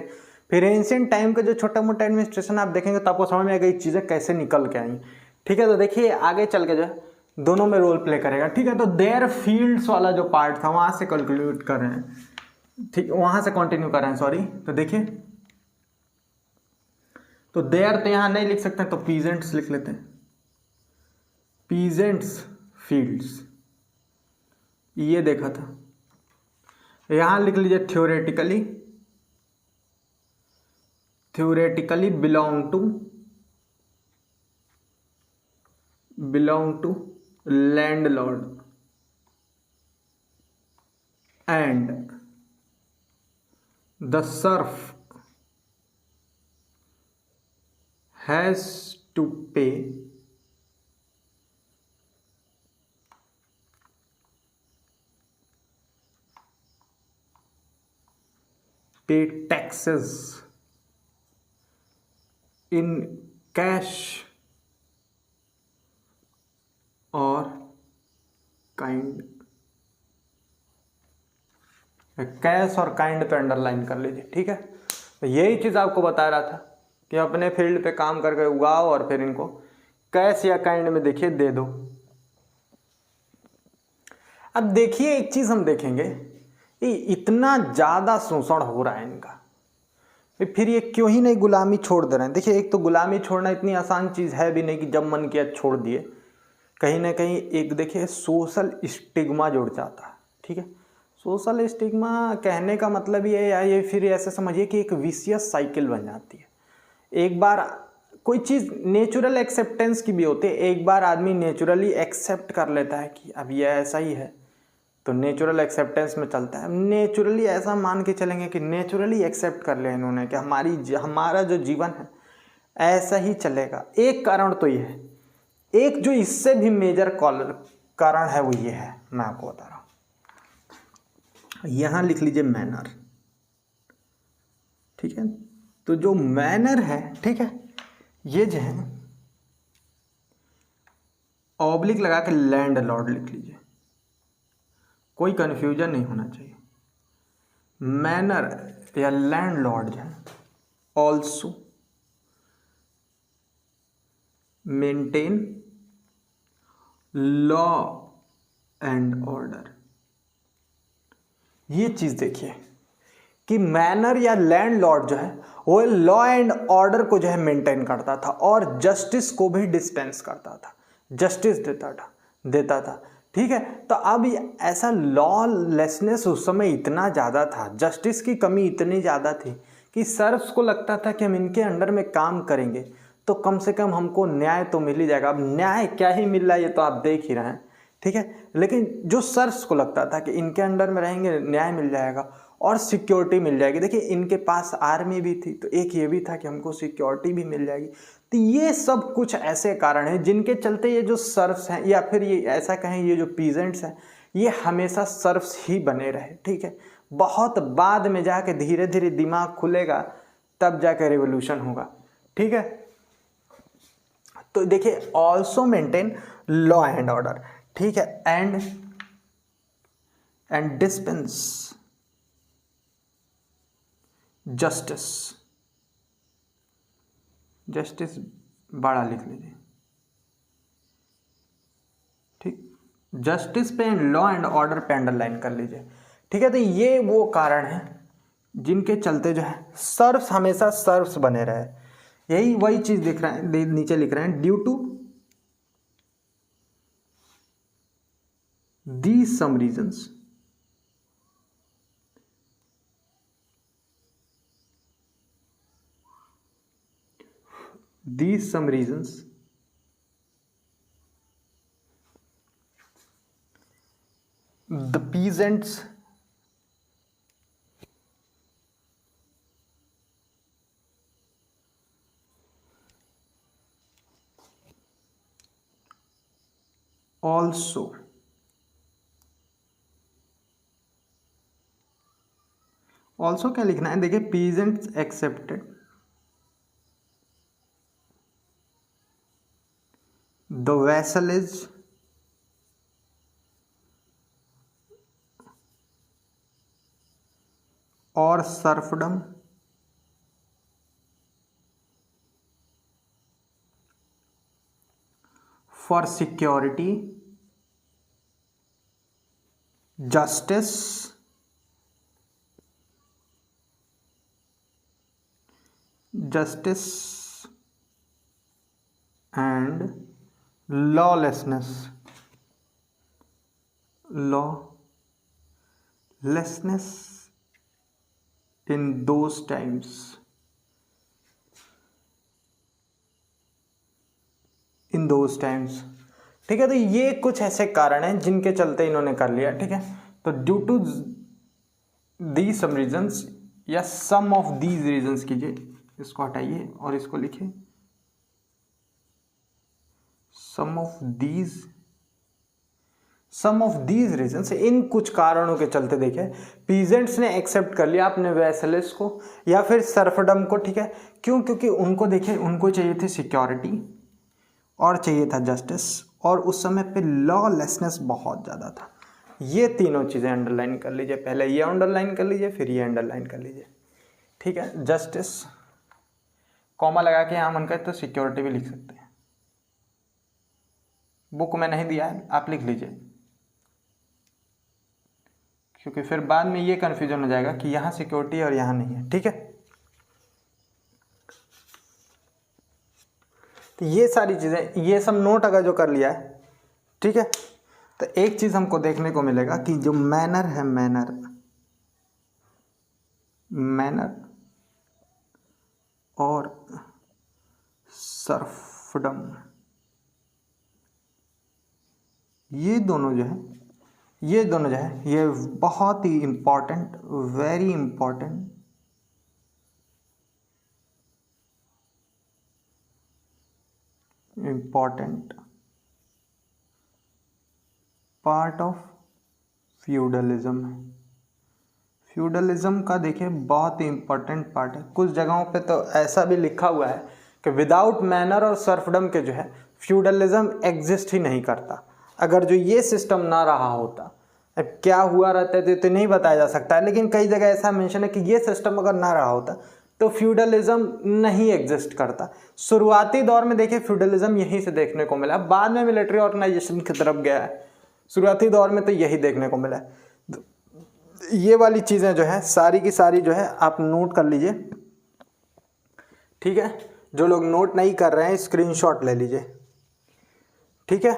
फिर एंशिएंट टाइम का जो छोटा मोटा एडमिनिस्ट्रेशन आप देखेंगे तो आपको समझ में आएगा ये चीज़ें कैसे निकल के आई, ठीक है। तो देखिए आगे चल के जो है दोनों में रोल प्ले करेगा, ठीक है। तो देयर फील्ड्स वाला जो पार्ट था वहाँ से कैलकुलेट कर रहे हैं, ठीक, वहाँ से कंटिन्यू कर रहे हैं, सॉरी। तो देखिए, तो देयर तो यहाँ नहीं लिख सकते, तो पीजेंट्स लिख लेते हैं, पीजेंट्स फील्ड्स, ये देखा था। यहाँ लिख लीजिए theoretically belong to landlord and the serf has to pay taxes in cash और काइंड। कैश और काइंड पे अंडरलाइन कर लीजिए, ठीक है। तो यही चीज़ आपको बता रहा था कि अपने फील्ड पे काम करके उगाओ और फिर इनको कैश या काइंड में देखिए दे दो। अब देखिए एक चीज़ हम देखेंगे, इतना ज़्यादा शोषण हो रहा है इनका, फिर ये क्यों ही नहीं गुलामी छोड़ दे रहे हैं। देखिए एक तो गुलामी छोड़ना इतनी आसान चीज़ है भी नहीं कि जब मन किया छोड़ दिए, कहीं ना कहीं एक देखिए सोशल स्टिग्मा जुड़ जाता है, ठीक है। सोशल स्टिग्मा कहने का मतलब ये फिर ऐसे समझिए कि एक विशियस साइकिल बन जाती है। एक बार कोई चीज़ नेचुरल एक्सेप्टेंस की भी होती है, एक बार आदमी नेचुरली एक्सेप्ट कर लेता है कि अब ये ऐसा ही है, तो नेचुरल एक्सेप्टेंस में चलता है। नेचुरली ऐसा मान के चलेंगे कि नेचुरली एक्सेप्ट कर लिया इन्होंने कि हमारा जो जीवन है ऐसा ही चलेगा। एक कारण तो ये है, एक जो इससे भी मेजर कारण है वो ये है, मैं आपको बता रहा हूं। यहां लिख लीजिए मैनर, ठीक है। तो जो मैनर है, ठीक है, ये जो है ऑब्लिक लगा के लैंड लॉर्ड लिख लीजिए, कोई कंफ्यूजन नहीं होना चाहिए। मैनर या लैंड लॉर्ड जो है also maintain law and order. ये चीज देखिए कि मैनर या लैंडलॉर्ड जो है वो लॉ एंड ऑर्डर को जो है मेंटेन करता था और जस्टिस को भी डिस्पेंस करता था, जस्टिस देता था, ठीक है। तो अब ऐसा लॉलेसनेस उस समय इतना ज़्यादा था, जस्टिस की कमी इतनी ज़्यादा थी कि सर्फ्स को लगता था कि हम इनके अंडर में काम करेंगे तो कम से कम हमको न्याय तो मिल ही जाएगा। अब न्याय क्या ही मिल रहा है ये तो आप देख ही रहे हैं, ठीक है। लेकिन जो सर्फ्स को लगता था कि इनके अंडर में रहेंगे न्याय मिल जाएगा और सिक्योरिटी मिल जाएगी। देखिए इनके पास आर्मी भी थी तो एक ये भी था कि हमको सिक्योरिटी भी मिल जाएगी। तो ये सब कुछ ऐसे कारण हैं जिनके चलते ये जो सर्फ्स हैं या फिर ये ऐसा कहें ये जो पीजेंट्स हैं ये हमेशा सर्फ्स ही बने रहे, ठीक है। बहुत बाद में जाके धीरे धीरे दिमाग खुलेगा तब जाके रेवोल्यूशन होगा, ठीक है। तो देखिए also maintain law and order, ठीक है, एंड डिस्पेंस जस्टिस, जस्टिस बड़ा लिख लीजिए, ठीक। जस्टिस पे एंड लॉ एंड ऑर्डर पे अंडरलाइन कर लीजिए, ठीक है। तो ये वो कारण है जिनके चलते जो है सर्फ्स हमेशा सर्फ्स बने रहे। यही वही चीज दिख रहा है, नीचे लिख रहे हैं due to these some reasons the peasants also क्या लिखना है, देखिए पीजेंट्स एक्सेप्टेड द वैसलेज और serfdom for security, justice and lawlessness in those times, ठीक है। तो ये कुछ ऐसे कारण हैं जिनके चलते इन्होंने कर लिया, ठीक है। तो due to the some reasons या सम ऑफ दीज रीजंस कीजिए, इसको हटाइए और इसको लिखिए सम ऑफ दीज रीजंस, इन कुछ कारणों के चलते देखिए पीजेंट्स ने एक्सेप्ट कर लिया अपने वैसलेस को या फिर सर्फडम को, ठीक है। क्यों? क्योंकि उनको देखिए उनको चाहिए थी सिक्योरिटी और चाहिए था जस्टिस और उस समय पे लॉलेसनेस बहुत ज़्यादा था। ये तीनों चीज़ें अंडरलाइन कर लीजिए, पहले ये अंडरलाइन कर लीजिए फिर ये अंडरलाइन कर लीजिए, ठीक है। जस्टिस कॉमा लगा के यहाँ मन करे तो सिक्योरिटी भी लिख सकते हैं, बुक में नहीं दिया है आप लिख लीजिए क्योंकि फिर बाद में ये कंफ्यूजन हो जाएगा कि यहाँ सिक्योरिटी है और यहाँ नहीं है, ठीक है। तो ये सारी चीज़ें, ये सब नोट अगर जो कर लिया है, ठीक है, तो एक चीज़ हमको देखने को मिलेगा कि जो मैनर है, मैनर और सर्फडम, ये दोनों जो है ये दोनों जो है ये बहुत ही important, very important part of feudalism है। फ्यूडलिज्म का देखिए बहुत ही इम्पोर्टेंट पार्ट है। कुछ जगहों पे तो ऐसा भी लिखा हुआ है कि विदाउट मैनर और सर्फडम के जो है फ्यूडलिज्म एग्जिस्ट ही नहीं करता। अगर जो ये सिस्टम ना रहा होता, अब क्या हुआ रहता है तो नहीं बताया जा सकता है, लेकिन कई जगह ऐसा मेंशन है कि ये सिस्टम अगर ना रहा होता तो फ्यूडलिज्म नहीं एग्जिस्ट करता। शुरुआती दौर में देखिए फ्यूडलिज्म यहीं से देखने को मिला, बाद में मिलिट्री ऑर्गेनाइजेशन की तरफ गया है। शुरुआती दौर में तो यही देखने को मिला है। ये वाली चीज़ें जो है सारी की सारी जो है आप नोट कर लीजिए, ठीक है। जो लोग नोट नहीं कर रहे हैं स्क्रीनशॉट ले लीजिए, ठीक है।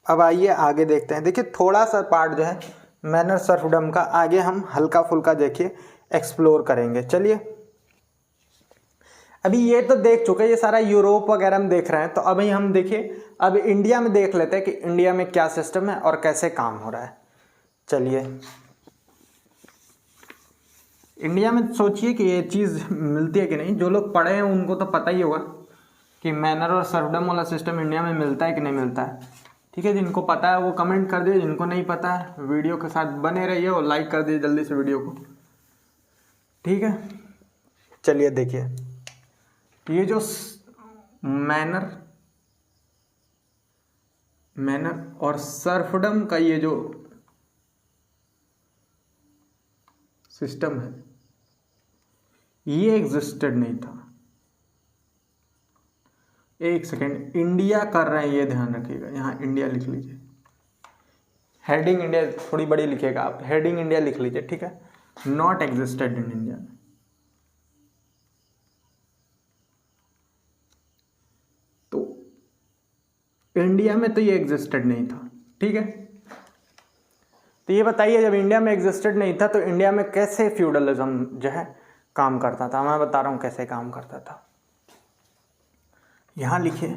अब आइए आगे देखते हैं। देखिए थोड़ा सा पार्ट जो है मैनर सर्फडम का आगे हम हल्का फुल्का देखिए एक्सप्लोर करेंगे। चलिए अभी ये तो देख चुके, ये सारा यूरोप वगैरह में देख रहे हैं, तो अभी हम देखिए अब इंडिया में देख लेते हैं कि इंडिया में क्या सिस्टम है और कैसे काम हो रहा है। चलिए इंडिया में सोचिए कि ये चीज़ मिलती है कि नहीं। जो लोग पढ़े हैं उनको तो पता ही होगा कि मैनर और सर्फडम वाला सिस्टम इंडिया में मिलता है कि नहीं मिलता है, ठीक है। जिनको पता है वो कमेंट कर दिए, जिनको नहीं पता है वीडियो के साथ बने रहिए और लाइक कर दिए जल्दी से वीडियो को, ठीक है। चलिए देखिए ये जो मैनर और सर्फडम का ये जो सिस्टम है ये एग्जिस्टेड नहीं था। एक सेकेंड, इंडिया कर रहे हैं ये ध्यान रखिएगा, यहाँ इंडिया लिख लीजिए, हेडिंग इंडिया थोड़ी बड़ी लिखिएगा आप, हेडिंग इंडिया लिख लीजिए, ठीक है। Not existed in India. तो इंडिया में तो ये एग्जिस्टेड नहीं था, ठीक है। तो ये बताइए जब इंडिया में एग्जिस्टेड नहीं था तो इंडिया में कैसे फ्यूडलिज्म जो है काम करता था। मैं बता रहा हूं कैसे काम करता था। यहां लिखिए,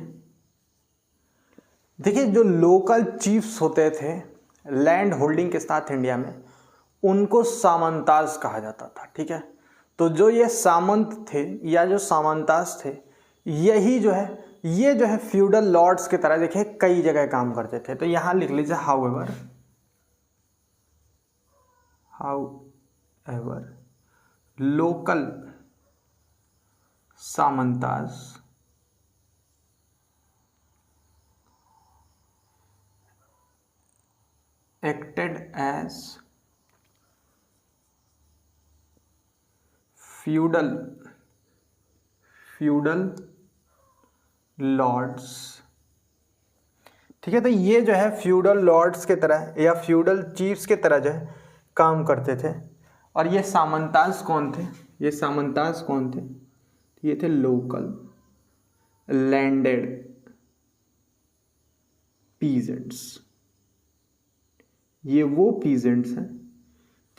देखिए जो लोकल चीफ्स होते थे लैंड होल्डिंग के साथ इंडिया में, उनको सामंताज कहा जाता था, ठीक है। तो जो ये सामंत थे या जो सामंताज थे, यही जो है ये जो है फ्यूडल लॉर्ड्स की तरह देखिए कई जगह काम करते थे। तो यहां लिख लीजिए हाउएवर लोकल सामंताज acted as feudal लॉर्ड्स, ठीक है। तो ये जो है फ्यूडल लॉर्ड्स के तरह या फ्यूडल चीफ्स के तरह जो है काम करते थे। और ये सामंताज कौन थे? ये सामंताज कौन थे? ये थे लोकल लैंडेड पीजेंट्स। ये वो पीजेंट्स हैं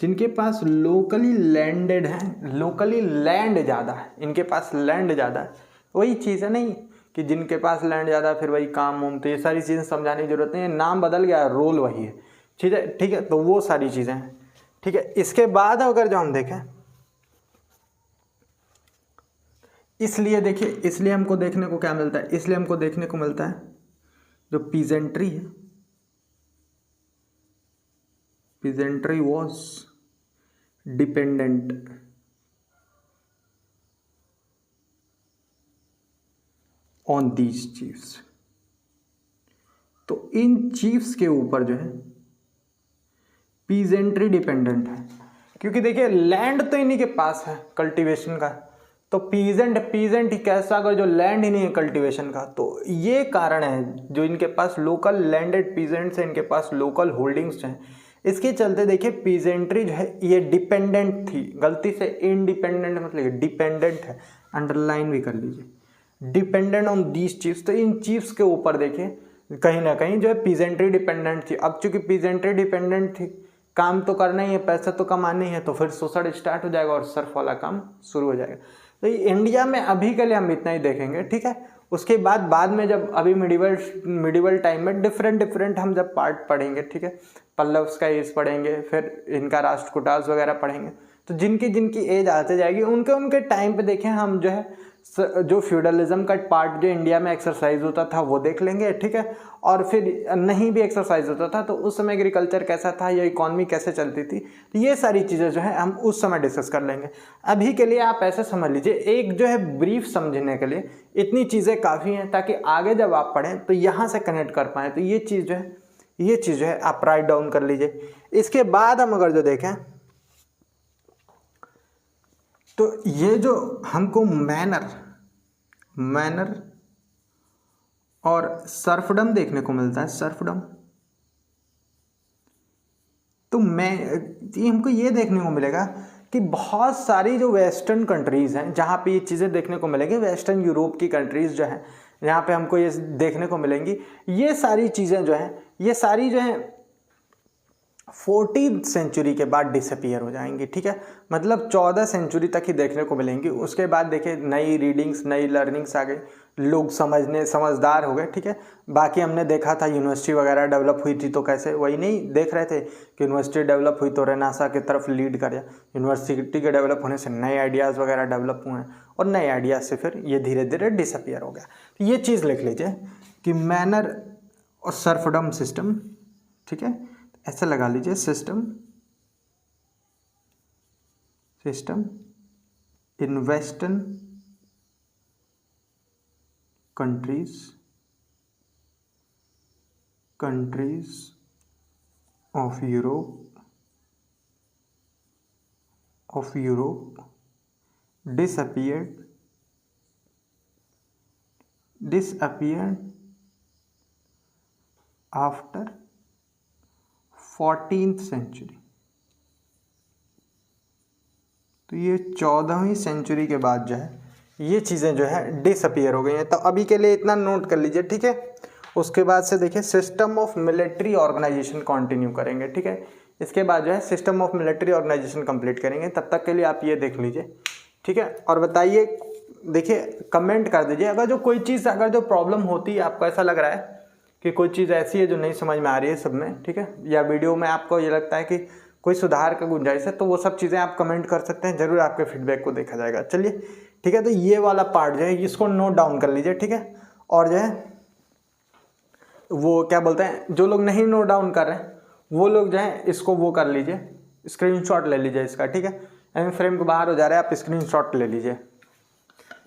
जिनके पास लोकली लैंडेड है, लोकली लैंड ज़्यादा है, इनके पास लैंड ज़्यादा है। वही चीज़ है नहीं कि जिनके पास लैंड ज़्यादा फिर वही काम वाम, तो ये सारी चीज़ें समझाने की जरूरत नहीं है, नाम बदल गया, रोल वही है, ठीक है, ठीक है। तो वो सारी चीज़ें हैं, ठीक है। इसके बाद अगर जो हम देखें, इसलिए देखिए, इसलिए हमको देखने को क्या मिलता है? इसलिए हमको देखने को मिलता है जो पीजेंट्री है, peasantry was dependent on these chiefs. तो इन चीफ्स के ऊपर जो है पीजेंट्री डिपेंडेंट है, क्योंकि देखिए लैंड तो इन्हीं के पास है कल्टीवेशन का। तो पीजेंट ही कैसा, अगर जो लैंड ही नहीं है कल्टीवेशन का, तो ये कारण है जो इनके पास लोकल लैंडेड पीजेंट्स हैं, इनके पास लोकल होल्डिंग्स हैं। इसके चलते देखिए पीजेंट्री जो है ये डिपेंडेंट थी, गलती से इंडिपेंडेंट मतलब डिपेंडेंट है, अंडरलाइन भी कर लीजिए, डिपेंडेंट ऑन दीज चीफ्स। तो इन चीफ्स के ऊपर देखिए कहीं ना कहीं जो है पीजेंट्री डिपेंडेंट थी। अब चूंकि पीजेंट्री डिपेंडेंट थी, काम तो करना ही है, पैसा तो कमाना ही है, तो फिर शोषण स्टार्ट हो जाएगा और सर्फ वाला काम शुरू हो जाएगा। तो इंडिया में अभी के लिए हम इतना ही देखेंगे, ठीक है। उसके बाद में जब अभी मिडिवल टाइम में डिफरेंट हम जब पार्ट पढ़ेंगे, ठीक है, पल्लव्स का एज पढ़ेंगे, फिर इनका राष्ट्रकूटास वगैरह पढ़ेंगे। तो जिनकी जिनकी एज आते जाएगी उनके उनके टाइम पे देखें हम जो है जो फ्यूडलिज्म का पार्ट जो इंडिया में एक्सरसाइज होता था वो देख लेंगे, ठीक है। और फिर नहीं भी एक्सरसाइज होता था तो उस समय एग्रीकल्चर कैसा था या इकॉनमी कैसे चलती थी, तो ये सारी चीज़ें जो है हम उस समय डिस्कस कर लेंगे। अभी के लिए आप ऐसे समझ लीजिए, एक जो है ब्रीफ समझने के लिए इतनी चीज़ें काफ़ी हैं ताकि आगे जब आप पढ़ें तो यहाँ से कनेक्ट कर पाएँ। तो ये चीज़ जो है आप राइट डाउन कर लीजिए। इसके बाद हम अगर जो देखें तो ये जो हमको मैनर और सर्फडम देखने को मिलता है, सर्फडम, तो हमको ये देखने को मिलेगा कि बहुत सारी जो वेस्टर्न कंट्रीज़ हैं जहाँ पे ये चीज़ें देखने को मिलेंगी, वेस्टर्न यूरोप की कंट्रीज़ जो हैं यहाँ पे हमको ये देखने को मिलेंगी, ये सारी चीज़ें जो हैं ये सारी जो हैं 14th सेंचुरी के बाद डिसअपीयर हो जाएंगी, ठीक है। मतलब 14 सेंचुरी तक ही देखने को मिलेंगी। उसके बाद देखिए नई रीडिंग्स, नई लर्निंग्स आ गई, लोग समझदार हो गए, ठीक है। बाकी हमने देखा था यूनिवर्सिटी वगैरह डेवलप हुई थी तो कैसे, वही नहीं देख रहे थे कि यूनिवर्सिटी डेवलप हुई तो रेनेसां की तरफ लीड कर गया। यूनिवर्सिटी के डेवलप होने से नए आइडियाज़ वगैरह डेवलप हुए हैं और नए आइडियाज़ से फिर ये धीरे धीरे डिसअपीयर हो गया। तो ये चीज़ लिख लीजिए कि मैनर और सर्फडम सिस्टम, ठीक है, ऐसे लगा लीजिए, system in western countries of Europe disappeared after 14th century. तो ये 14वीं सेंचुरी के बाद जो है ये चीज़ें जो है डिसअपीयर हो गई हैं। तो अभी के लिए इतना नोट कर लीजिए, ठीक है। उसके बाद से देखिए system of military organisation continue करेंगे, ठीक है। इसके बाद जो है system of military organisation complete करेंगे। तब तक के लिए आप ये देख लीजिए, ठीक है। और बताइए, देखिए कमेंट कर दीजिए अगर जो कोई चीज़, अगर जो प्रॉब्लम होती है, आपको ऐसा लग रहा है कि कोई चीज़ ऐसी है जो नहीं समझ में आ रही है सब में, ठीक है, या वीडियो में आपको ये लगता है कि कोई सुधार का गुंजाइश है, तो वो सब चीज़ें आप कमेंट कर सकते हैं। ज़रूर आपके फीडबैक को देखा जाएगा। चलिए, ठीक है। तो ये वाला पार्ट जो है इसको नोट डाउन कर लीजिए, ठीक है। और जो है वो क्या बोलते हैं, जो लोग नहीं नोट डाउन कर रहे हैं वो लोग जो है इसको वो कर लीजिए, स्क्रीनशॉट ले लीजिए इसका, ठीक है। एम फ्रेम के बाहर हो जा रहा है, आप स्क्रीनशॉट ले लीजिए।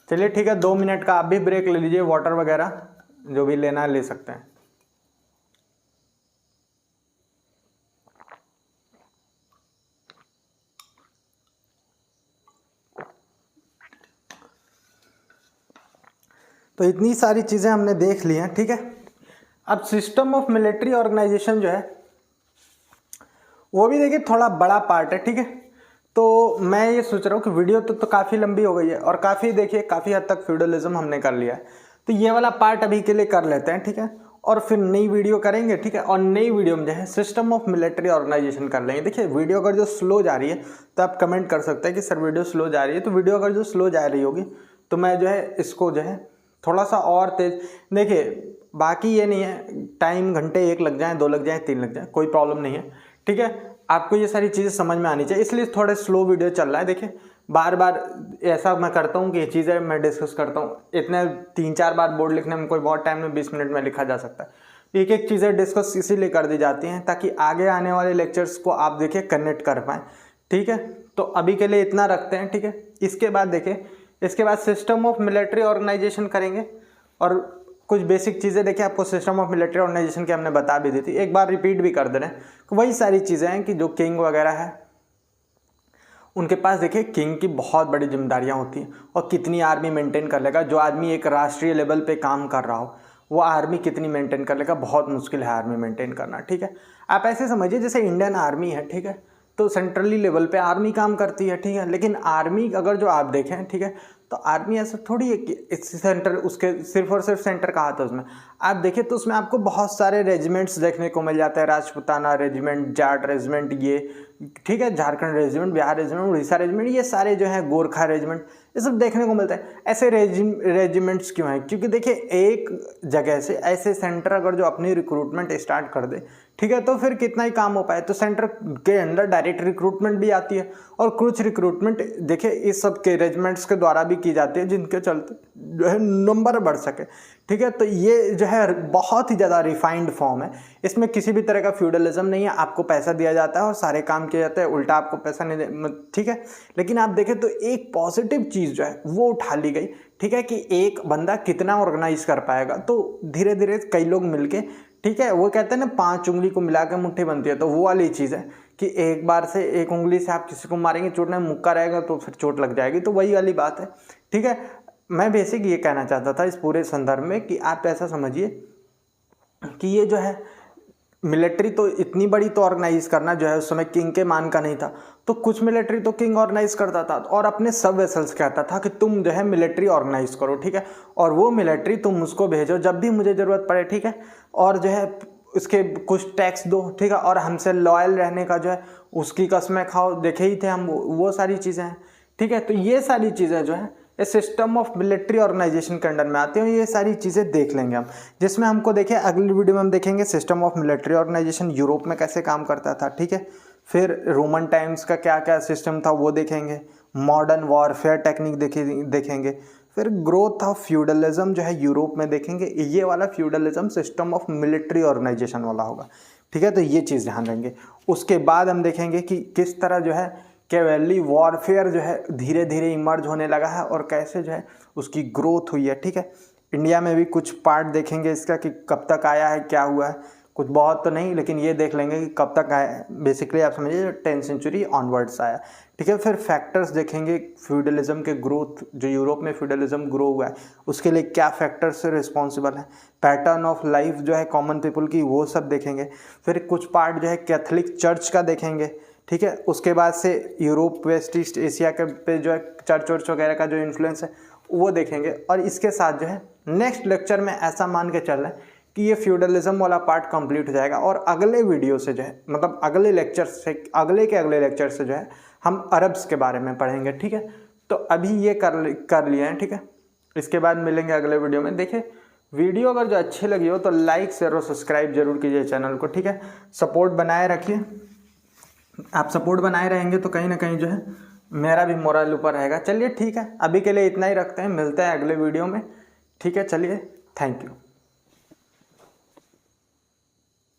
चलिए, ठीक है। 2 मिनट का आप भी ब्रेक ले लीजिए, वाटर वगैरह जो भी लेना है ले सकते हैं। तो इतनी सारी चीज़ें हमने देख ली हैं, ठीक है। अब सिस्टम ऑफ मिलिट्री ऑर्गेनाइजेशन जो है वो भी देखिए थोड़ा बड़ा पार्ट है, ठीक है। तो मैं ये सोच रहा हूँ कि वीडियो तो काफ़ी लंबी हो गई है और काफ़ी देखिए काफ़ी हद तक फ्यूडलिज्म हमने कर लिया है। तो ये वाला पार्ट अभी के लिए कर लेते हैं, ठीक है। और फिर नई वीडियो करेंगे, ठीक है। और नई वीडियो में जो है सिस्टम ऑफ मिलिट्री ऑर्गेनाइजेशन कर लेंगे। देखिए वीडियो अगर जो स्लो जा रही है तो आप कमेंट कर सकते हैं कि सर वीडियो स्लो जा रही है। तो वीडियो अगर जो स्लो जा रही होगी तो मैं जो है इसको जो है थोड़ा सा और तेज, देखिए बाकी ये नहीं है टाइम घंटे 1 लग जाए, 2 लग जाए, 3 लग जाए, कोई प्रॉब्लम नहीं है, ठीक है। आपको ये सारी चीज़ें समझ में आनी चाहिए, इसलिए थोड़े स्लो वीडियो चल रहा है। देखिए बार बार ऐसा मैं करता हूँ कि ये चीज़ें मैं डिस्कस करता हूँ, इतने 3-4 बार बोर्ड लिखने में कोई बहुत टाइम में 20 मिनट में लिखा जा सकता है। एक एक चीज़ें डिस्कस इसीलिए कर दी जाती हैं ताकि आगे आने वाले लेक्चर्स को आप देखिए कनेक्ट कर पाएँ, ठीक है। तो अभी के लिए इतना रखते हैं, ठीक है। इसके बाद देखिए, इसके बाद सिस्टम ऑफ मिलिट्री ऑर्गेनाइजेशन करेंगे और कुछ बेसिक चीज़ें देखिए आपको सिस्टम ऑफ मिलिट्री ऑर्गेनाइजेशन की हमने बता भी दी थी, एक बार रिपीट भी कर दे रहे हैं। वही सारी चीज़ें हैं कि जो किंग वगैरह है उनके पास देखिए किंग की बहुत बड़ी जिम्मेदारियां होती हैं और कितनी आर्मी मेंटेन कर लेगा। जो आदमी एक राष्ट्रीय लेवल पे काम कर रहा हो वो आर्मी कितनी मेंटेन कर लेगा, बहुत मुश्किल है आर्मी मेंटेन करना, ठीक है। आप ऐसे समझिए जैसे इंडियन आर्मी है, ठीक है, तो सेंट्रली लेवल पे आर्मी काम करती है, ठीक है। लेकिन आर्मी अगर जो आप देखें, ठीक है, तो आर्मी ऐसा थोड़ी है कि सेंटर उसके सिर्फ और सिर्फ सेंटर कहा था उसमें आप देखिए तो उसमें आपको बहुत सारे रेजिमेंट्स देखने को मिल जाते हैं, राजपुताना रेजिमेंट, जाट रेजिमेंट, ये ठीक है, Jharkhand regiment, Bihar regiment, Orissa regiment, ये सारे जो है गोरखा रेजिमेंट, ये सब देखने को मिलता है। ऐसे रेजिमेंट्स क्यों हैं? क्योंकि देखिए एक जगह से ऐसे सेंटर अगर जो अपनी रिक्रूटमेंट स्टार्ट कर दे, ठीक है, तो फिर कितना ही काम हो पाए। तो सेंटर के अंदर डायरेक्ट रिक्रूटमेंट भी आती है और कुछ रिक्रूटमेंट देखिए इस सब के रेजिमेंट्स के द्वारा भी की जाती है, जिनके चलते जो है नंबर बढ़ सके, ठीक है। तो ये जो है बहुत ही ज़्यादा रिफाइंड फॉर्म है, इसमें किसी भी तरह का फ्यूडलिज्म नहीं है। आपको पैसा दिया जाता है और सारे काम किए जाते हैं, उल्टा आपको पैसा नहीं दे, ठीक है। लेकिन आप देखें तो एक पॉजिटिव चीज़ जो है वो उठा ली गई, ठीक है, कि एक बंदा कितना ऑर्गेनाइज कर पाएगा। तो धीरे धीरे कई लोग मिलके, ठीक है, वो कहते हैं ना 5 उंगली को मिला के मुट्ठी बनती है, तो वो वाली चीज़ है कि एक बार से एक उंगली से आप किसी को मारेंगे, चोट नहीं, मुक्का रहेगा तो फिर चोट लग जाएगी। तो वही वाली बात है, ठीक है। मैं बेसिक ये कहना चाहता था इस पूरे संदर्भ में कि आप ऐसा समझिए कि ये जो है मिलिट्री तो इतनी बड़ी तो ऑर्गेनाइज करना जो है उस समय किंग के मान का नहीं था। तो कुछ मिलिट्री तो किंग ऑर्गेनाइज करता था और अपने सब वेसल्स कहता था कि तुम जो है मिलिट्री ऑर्गेनाइज करो, ठीक है, और वो मिलिट्री तुम उसको भेजो जब भी मुझे ज़रूरत पड़े, ठीक है, और जो है उसके कुछ टैक्स दो, ठीक है, और हमसे लॉयल रहने का जो है उसकी कसमें खाओ, देखे ही थे हम वो सारी चीज़ें हैं, ठीक है। तो ये सारी चीज़ें जो है ये सिस्टम ऑफ मिलिट्री ऑर्गेनाइजेशन के अंडर में आती हैं। ये सारी चीज़ें देख लेंगे हम, जिसमें हमको देखिए अगली वीडियो में हम देखेंगे system of military organisation Europe में कैसे काम करता था, ठीक है। फिर रोमन टाइम्स का क्या क्या सिस्टम था वो देखेंगे, मॉडर्न वॉरफेयर टेक्निक देखेंगे, फिर ग्रोथ ऑफ फ्यूडलिज्म जो है यूरोप में देखेंगे। ये वाला feudalism system of military organisation वाला होगा, ठीक है। तो ये चीज़ ध्यान देंगे। उसके बाद हम देखेंगे कि किस तरह जो है कैवेलरी वॉरफेयर जो है धीरे धीरे इमर्ज होने लगा है और कैसे जो है उसकी ग्रोथ हुई है, ठीक है। इंडिया में भी कुछ पार्ट देखेंगे इसका कि कब तक आया है, क्या हुआ है, कुछ बहुत तो नहीं, लेकिन ये देख लेंगे कि कब तक आया। बेसिकली आप समझिए 10th सेंचुरी ऑनवर्ड्स आया, ठीक है। फिर फैक्टर्स देखेंगे फ्यूडलिज्म के ग्रोथ, जो यूरोप में फ्यूडलिज्म ग्रो हुआ है उसके लिए क्या फैक्टर्स रिस्पॉन्सिबल है, पैटर्न ऑफ लाइफ जो है कॉमन पीपल की वो सब देखेंगे। फिर कुछ पार्ट जो है कैथोलिक चर्च का देखेंगे, ठीक है। उसके बाद से यूरोप वेस्ट ईस्ट एशिया के पे जो है चर्च वर्च वगैरह का जो इन्फ्लुएंस है वो देखेंगे। और इसके साथ जो है नेक्स्ट लेक्चर में ऐसा मान के चल रहे हैं कि ये फ्यूडलिज्म वाला पार्ट कंप्लीट हो जाएगा और अगले वीडियो से जो है मतलब अगले लेक्चर से अगले लेक्चर से जो है हम अरब्स के बारे में पढ़ेंगे, ठीक है। तो अभी ये कर लिए हैं, ठीक है। इसके बाद मिलेंगे अगले वीडियो में। देखिए वीडियो अगर जो अच्छी लगी हो तो लाइक शेयर और सब्सक्राइब जरूर कीजिए चैनल को, ठीक है। सपोर्ट बनाए रखिए, आप सपोर्ट बनाए रहेंगे तो कहीं ना कहीं जो है मेरा भी मोरल ऊपर रहेगा। चलिए ठीक है, अभी के लिए इतना ही रखते हैं, मिलते हैं अगले वीडियो में, ठीक है। चलिए, थैंक यू।